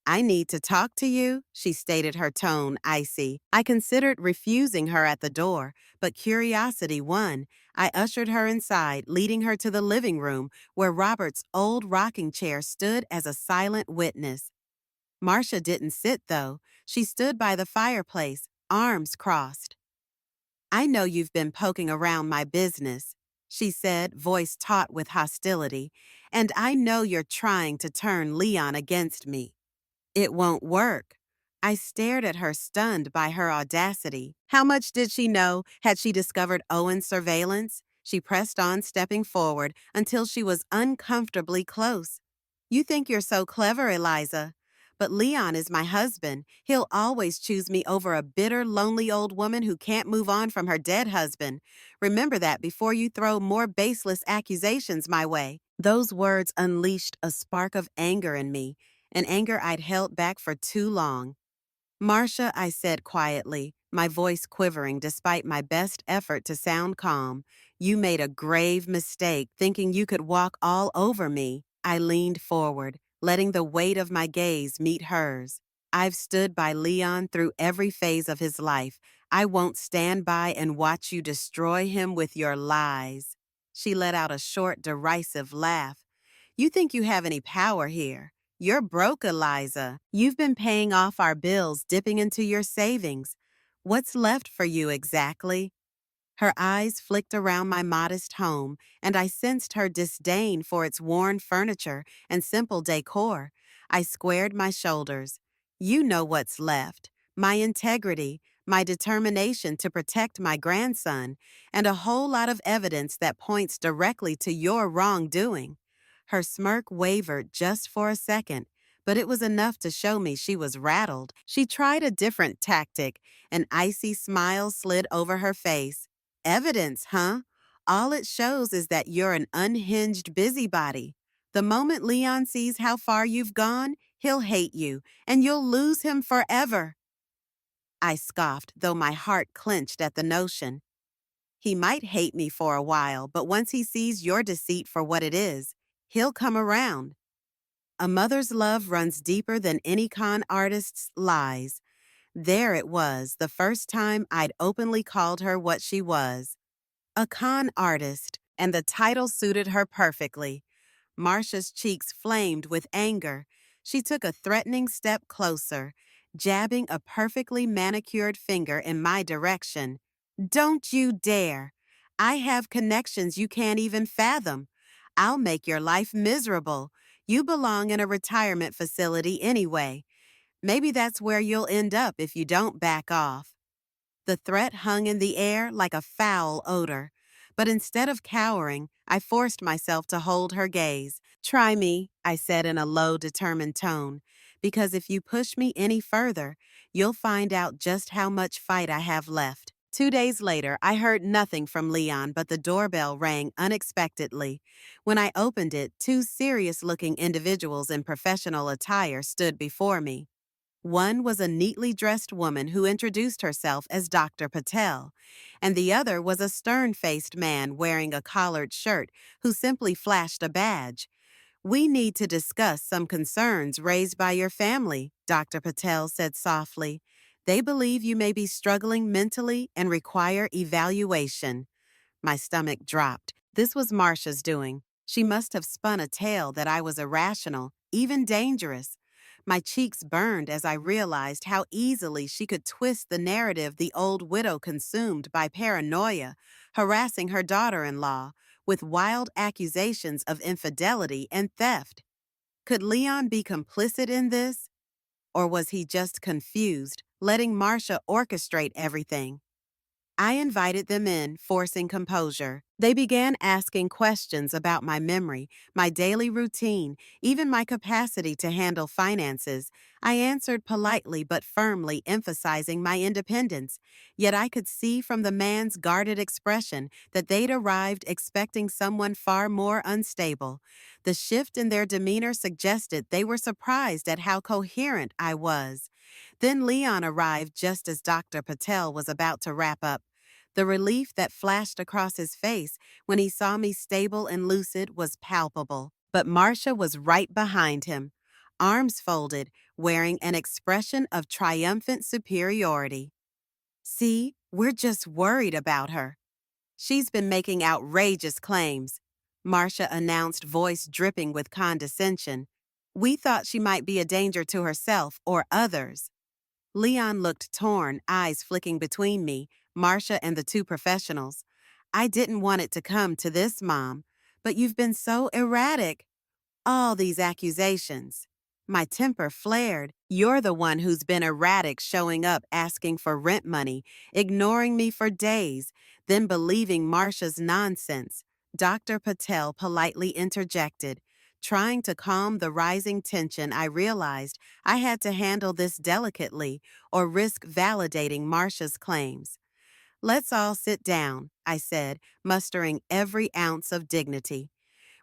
I need to talk to you, she stated, her tone icy. I considered refusing her at the door, but curiosity won. I ushered her inside, leading her to the living room, where Robert's old rocking chair stood as a silent witness. Marcia didn't sit, though. She stood by the fireplace, arms crossed. I know you've been poking around my business, she said, voice taut with hostility, and I know you're trying to turn Leon against me. It won't work. I stared at her, stunned by her audacity. How much did she know? Had she discovered Owen's surveillance? She pressed on, stepping forward until she was uncomfortably close. You think you're so clever, Eliza. But Leon is my husband. He'll always choose me over a bitter, lonely old woman who can't move on from her dead husband. Remember that before you throw more baseless accusations my way. Those words unleashed a spark of anger in me, an anger I'd held back for too long. Marcia, I said quietly, my voice quivering despite my best effort to sound calm, you made a grave mistake thinking you could walk all over me. I leaned forward, letting the weight of my gaze meet hers. I've stood by Leon through every phase of his life. I won't stand by and watch you destroy him with your lies. She let out a short, derisive laugh. You think you have any power here? You're broke, Eliza. You've been paying off our bills, dipping into your savings. What's left for you exactly? Her eyes flicked around my modest home, and I sensed her disdain for its worn furniture and simple decor. I squared my shoulders. You know what's left. My integrity, my determination to protect my grandson, and a whole lot of evidence that points directly to your wrongdoing. Her smirk wavered just for a second, but it was enough to show me she was rattled. She tried a different tactic. An icy smile slid over her face. Evidence, huh? All it shows is that you're an unhinged busybody. The moment Leon sees how far you've gone, he'll hate you, and you'll lose him forever. I scoffed, though my heart clenched at the notion. He might hate me for a while, but once he sees your deceit for what it is, he'll come around. A mother's love runs deeper than any con artist's lies. There it was, the first time I'd openly called her what she was. A con artist, and the title suited her perfectly. Marcia's cheeks flamed with anger. She took a threatening step closer, jabbing a perfectly manicured finger in my direction. Don't you dare! I have connections you can't even fathom. I'll make your life miserable. You belong in a retirement facility anyway. Maybe that's where you'll end up if you don't back off. The threat hung in the air like a foul odor. But instead of cowering, I forced myself to hold her gaze. Try me, I said in a low, determined tone, because if you push me any further, you'll find out just how much fight I have left. 2 days later, I heard nothing from Leon, but the doorbell rang unexpectedly. When I opened it, two serious-looking individuals in professional attire stood before me. One was a neatly dressed woman who introduced herself as Dr. Patel, and the other was a stern-faced man wearing a collared shirt who simply flashed a badge. We need to discuss some concerns raised by your family, Dr. Patel said softly. They believe you may be struggling mentally and require evaluation. My stomach dropped. This was Marcia's doing. She must have spun a tale that I was irrational, even dangerous. My cheeks burned as I realized how easily she could twist the narrative the old widow consumed by paranoia, harassing her daughter-in-law with wild accusations of infidelity and theft. Could Leon be complicit in this? Or was he just confused, letting Marcia orchestrate everything? I invited them in, forcing composure. They began asking questions about my memory, my daily routine, even my capacity to handle finances. I answered politely but firmly, emphasizing my independence. Yet I could see from the man's guarded expression that they'd arrived expecting someone far more unstable. The shift in their demeanor suggested they were surprised at how coherent I was. Then Leon arrived just as Dr. Patel was about to wrap up. The relief that flashed across his face when he saw me stable and lucid was palpable. But Marcia was right behind him, arms folded, wearing an expression of triumphant superiority. See, we're just worried about her. She's been making outrageous claims, Marcia announced, voice dripping with condescension. We thought she might be a danger to herself or others. Leon looked torn, eyes flicking between me, Marcia, and the two professionals. I didn't want it to come to this, Mom, but you've been so erratic. All these accusations. My temper flared. You're the one who's been erratic, showing up asking for rent money, ignoring me for days, then believing Marcia's nonsense. Dr. Patel politely interjected. Trying to calm the rising tension, I realized I had to handle this delicately or risk validating Marcia's claims. Let's all sit down, I said, mustering every ounce of dignity.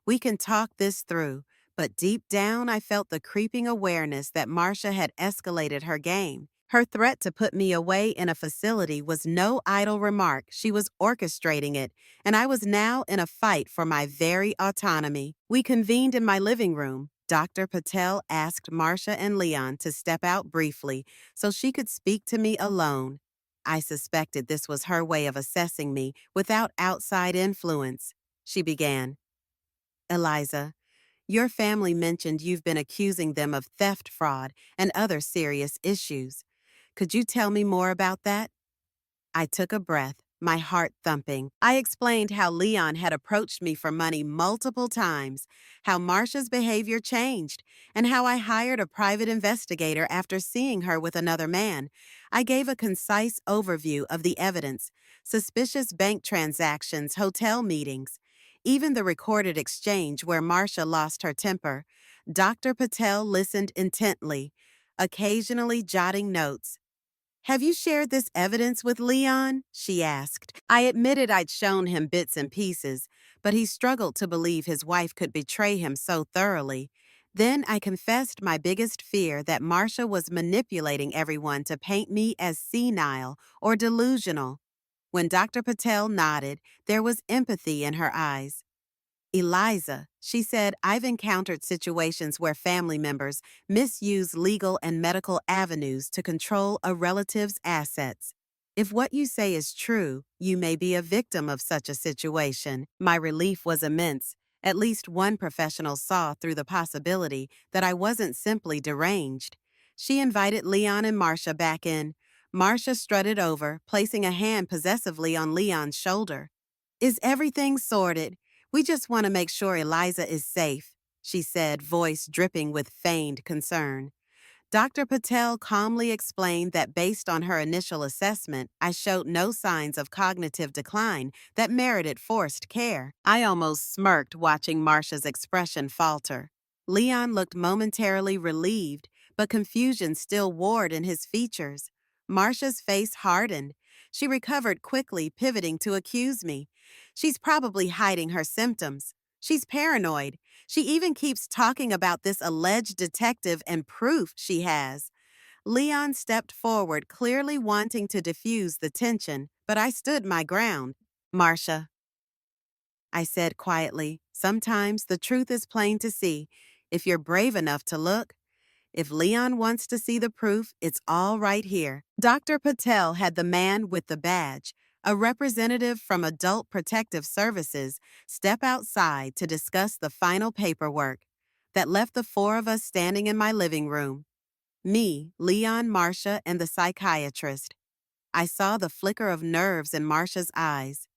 We can talk this through, but deep down I felt the creeping awareness that Marcia had escalated her game. Her threat to put me away in a facility was no idle remark. She was orchestrating it, and I was now in a fight for my very autonomy. We convened in my living room. Dr. Patel asked Marcia and Leon to step out briefly so she could speak to me alone. I suspected this was her way of assessing me without outside influence. She began. Eliza, your family mentioned you've been accusing them of theft fraud and other serious issues. Could you tell me more about that? I took a breath, my heart thumping. I explained how Leon had approached me for money multiple times, how Marcia's behavior changed, and how I hired a private investigator after seeing her with another man. I gave a concise overview of the evidence, suspicious bank transactions, hotel meetings, even the recorded exchange where Marcia lost her temper. Dr. Patel listened intently, occasionally jotting notes. Have you shared this evidence with Leon? She asked. I admitted I'd shown him bits and pieces, but he struggled to believe his wife could betray him so thoroughly. Then I confessed my biggest fear that Marcia was manipulating everyone to paint me as senile or delusional. When Dr. Patel nodded, there was empathy in her eyes. Eliza, she said, I've encountered situations where family members misuse legal and medical avenues to control a relative's assets. If what you say is true, you may be a victim of such a situation. My relief was immense. At least one professional saw through the possibility that I wasn't simply deranged. She invited Leon and Marcia back in. Marcia strutted over, placing a hand possessively on Leon's shoulder. Is everything sorted? We just want to make sure Eliza is safe, she said, voice dripping with feigned concern. Dr. Patel calmly explained that based on her initial assessment, I showed no signs of cognitive decline that merited forced care. I almost smirked watching Marcia's expression falter. Leon looked momentarily relieved, but confusion still warred in his features. Marcia's face hardened. She recovered quickly, pivoting to accuse me. She's probably hiding her symptoms. She's paranoid. She even keeps talking about this alleged detective and proof she has. Leon stepped forward, clearly wanting to diffuse the tension, but I stood my ground. Marcia, I said quietly, sometimes the truth is plain to see, if you're brave enough to look. If Leon wants to see the proof, it's all right here. Dr. Patel had the man with the badge, a representative from Adult Protective Services, step outside to discuss the final paperwork. That left the four of us standing in my living room. Me, Leon, Marcia, and the psychiatrist. I saw the flicker of nerves in Marcia's eyes.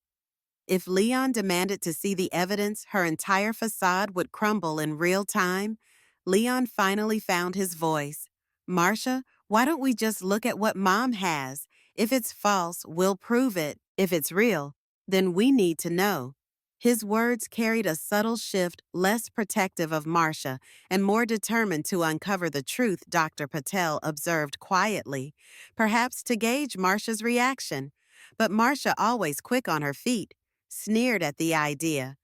If Leon demanded to see the evidence, her entire facade would crumble in real time. Leon finally found his voice. Marcia, why don't we just look at what Mom has? If it's false, we'll prove it. If it's real, then we need to know. His words carried a subtle shift, less protective of Marcia and more determined to uncover the truth, Dr. Patel observed quietly, perhaps to gauge Marcia's reaction. But Marcia, always quick on her feet, sneered at the idea.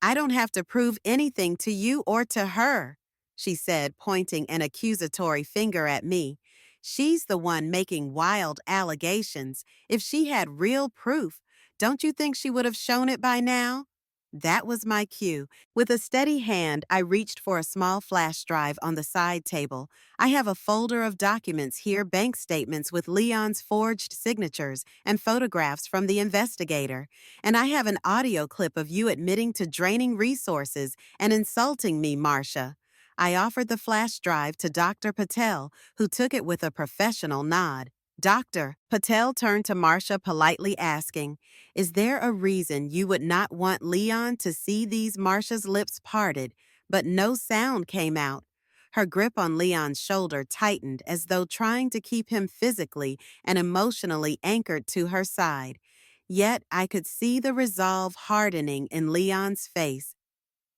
I don't have to prove anything to you or to her, she said, pointing an accusatory finger at me. She's the one making wild allegations. If she had real proof, don't you think she would have shown it by now? That was my cue. With a steady hand, I reached for a small flash drive on the side table. I have a folder of documents here, bank statements with Leon's forged signatures and photographs from the investigator. And I have an audio clip of you admitting to draining resources and insulting me, Marcia. I offered the flash drive to Dr. Patel, who took it with a professional nod. Doctor, Patel turned to Marcia, politely asking, is there a reason you would not want Leon to see these? Marcia's lips parted, but no sound came out. Her grip on Leon's shoulder tightened as though trying to keep him physically and emotionally anchored to her side. Yet I could see the resolve hardening in Leon's face.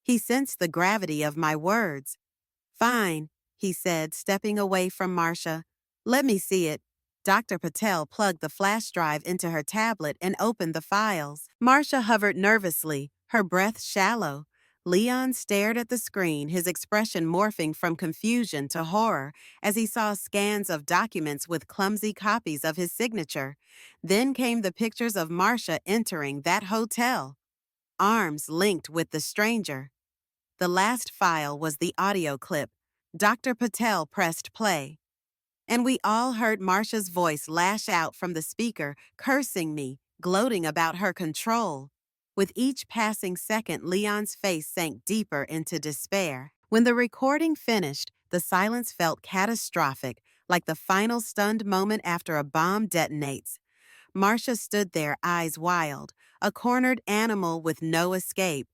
He sensed the gravity of my words. Fine, he said, stepping away from Marcia. Let me see it. Dr. Patel plugged the flash drive into her tablet and opened the files. Marcia hovered nervously, her breath shallow. Leon stared at the screen, his expression morphing from confusion to horror as he saw scans of documents with clumsy copies of his signature. Then came the pictures of Marcia entering that hotel, arms linked with the stranger. The last file was the audio clip. Dr. Patel pressed play. And we all heard Marcia's voice lash out from the speaker, cursing me, gloating about her control. With each passing second, Leon's face sank deeper into despair. When the recording finished, the silence felt catastrophic, like the final stunned moment after a bomb detonates. Marcia stood there, eyes wild, a cornered animal with no escape.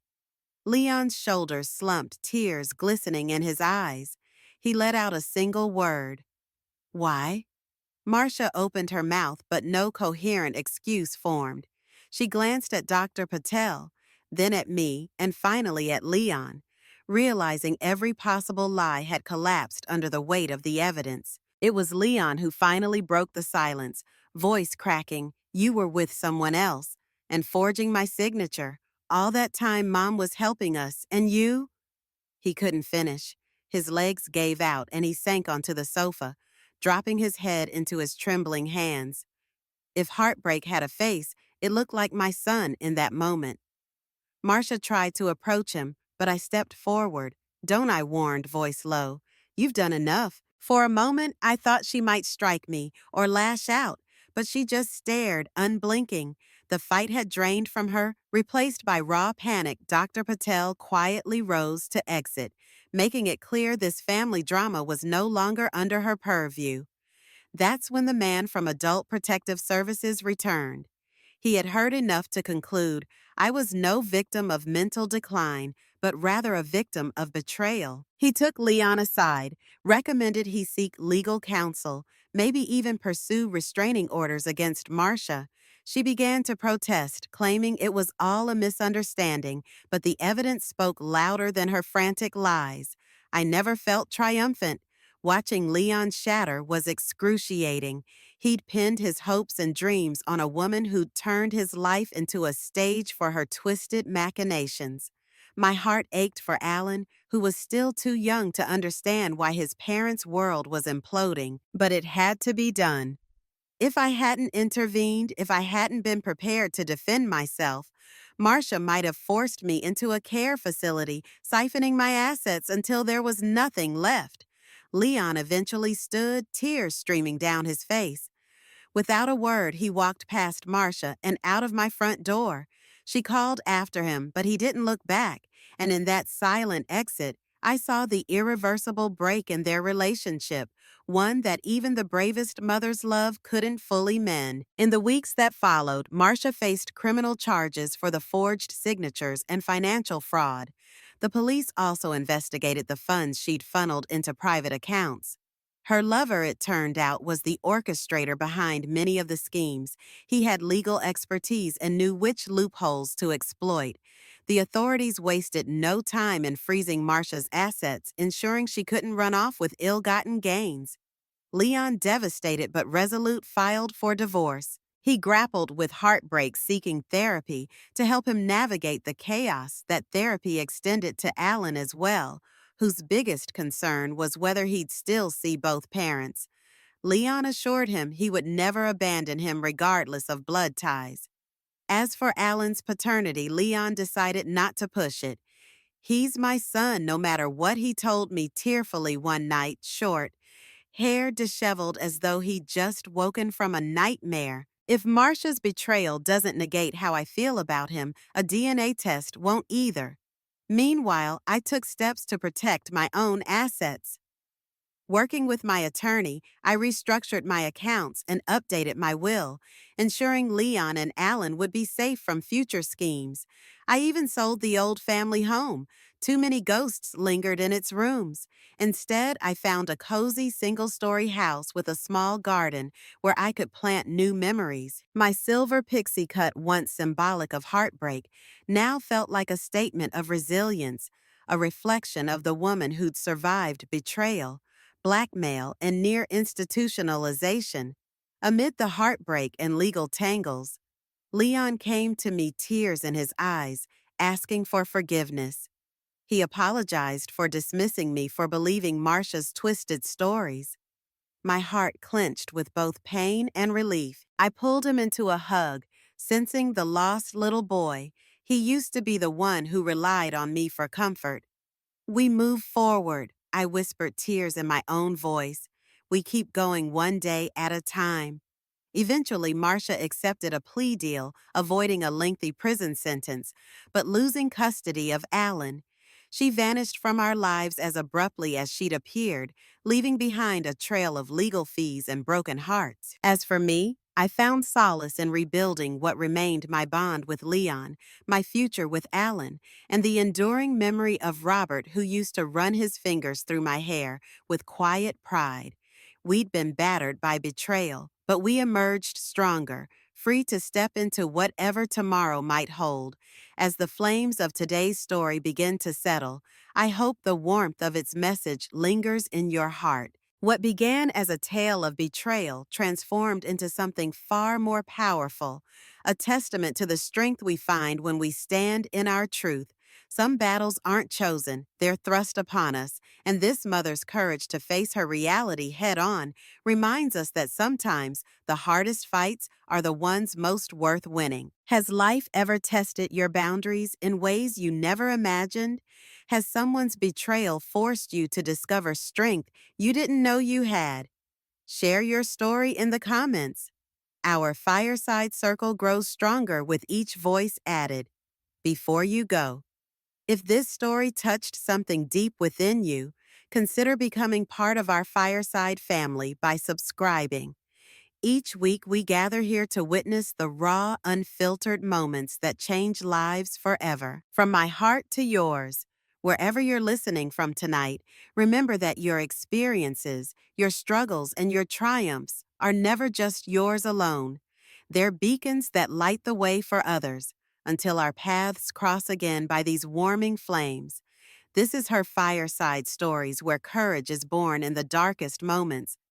Leon's shoulders slumped, tears glistening in his eyes. He let out a single word. Why? Marcia opened her mouth, but no coherent excuse formed. She glanced at Dr. Patel, then at me, and finally at Leon, realizing every possible lie had collapsed under the weight of the evidence. It was Leon who finally broke the silence, voice cracking, "You were with someone else," and forging my signature. "All that time Mom was helping us, and you?" He couldn't finish. His legs gave out and he sank onto the sofa, dropping his head into his trembling hands. If heartbreak had a face, it looked like my son in that moment. Marcia tried to approach him, but I stepped forward. "Don't," I warned, voice low. "You've done enough." For a moment, I thought she might strike me or lash out, but she just stared, unblinking. The fight had drained from her, replaced by raw panic. Dr. Patel quietly rose to exit, making it clear this family drama was no longer under her purview. That's when the man from Adult Protective Services returned. He had heard enough to conclude I was no victim of mental decline, but rather a victim of betrayal. He took Leon aside, recommended he seek legal counsel, maybe even pursue restraining orders against Marcia. She began to protest, claiming it was all a misunderstanding, but the evidence spoke louder than her frantic lies. I never felt triumphant. Watching Leon shatter was excruciating. He'd pinned his hopes and dreams on a woman who'd turned his life into a stage for her twisted machinations. My heart ached for Alan, who was still too young to understand why his parents' world was imploding, but it had to be done. If I hadn't intervened, if I hadn't been prepared to defend myself, Marcia might have forced me into a care facility, siphoning my assets until there was nothing left. Leon eventually stood, tears streaming down his face. Without a word, he walked past Marcia and out of my front door. She called after him, but he didn't look back, and in that silent exit, I saw the irreversible break in their relationship, one that even the bravest mother's love couldn't fully mend. In the weeks that followed, Marcia faced criminal charges for the forged signatures and financial fraud. The police also investigated the funds she'd funneled into private accounts. Her lover, it turned out, was the orchestrator behind many of the schemes. He had legal expertise and knew which loopholes to exploit. The authorities wasted no time in freezing Marcia's assets, ensuring she couldn't run off with ill-gotten gains. Leon, devastated but resolute, filed for divorce. He grappled with heartbreak, seeking therapy to help him navigate the chaos. That therapy extended to Alan as well, whose biggest concern was whether he'd still see both parents. Leon assured him he would never abandon him regardless of blood ties. As for Alan's paternity, Leon decided not to push it. "He's my son, no matter what," he told me tearfully one night, short, hair disheveled as though he'd just woken from a nightmare. If Marcia's betrayal doesn't negate how I feel about him, a DNA test won't either. Meanwhile, I took steps to protect my own assets. Working with my attorney, I restructured my accounts and updated my will, ensuring Leon and Alan would be safe from future schemes. I even sold the old family home. Too many ghosts lingered in its rooms. Instead, I found a cozy single-story house with a small garden where I could plant new memories. My silver pixie cut, once symbolic of heartbreak, now felt like a statement of resilience, a reflection of the woman who'd survived betrayal, blackmail, and near institutionalization. Amid the heartbreak and legal tangles, Leon came to me, tears in his eyes, asking for forgiveness. He apologized for dismissing me for believing Marcia's twisted stories. My heart clenched with both pain and relief. I pulled him into a hug, sensing the lost little boy. He used to be the one who relied on me for comfort. "We move forward," I whispered, tears in my own voice. We keep going one day at a time. Eventually, Marcia accepted a plea deal, avoiding a lengthy prison sentence, but losing custody of Alan. She vanished from our lives as abruptly as she'd appeared, leaving behind a trail of legal fees and broken hearts. As for me, I found solace in rebuilding what remained my bond with Leon, my future with Alan, and the enduring memory of Robert, who used to run his fingers through my hair with quiet pride. We'd been battered by betrayal, but we emerged stronger, free to step into whatever tomorrow might hold. As the flames of today's story begin to settle, I hope the warmth of its message lingers in your heart. What began as a tale of betrayal transformed into something far more powerful, a testament to the strength we find when we stand in our truth. Some battles aren't chosen, they're thrust upon us, and this mother's courage to face her reality head on reminds us that sometimes the hardest fights are the ones most worth winning. Has life ever tested your boundaries in ways you never imagined? Has someone's betrayal forced you to discover strength you didn't know you had? Share your story in the comments. Our fireside circle grows stronger with each voice added. Before you go, if this story touched something deep within you, consider becoming part of our fireside family by subscribing. Each week, we gather here to witness the raw, unfiltered moments that change lives forever. From my heart to yours, wherever you're listening from tonight, remember that your experiences, your struggles, and your triumphs are never just yours alone. They're beacons that light the way for others until our paths cross again by these warming flames. This is her fireside stories where courage is born in the darkest moments,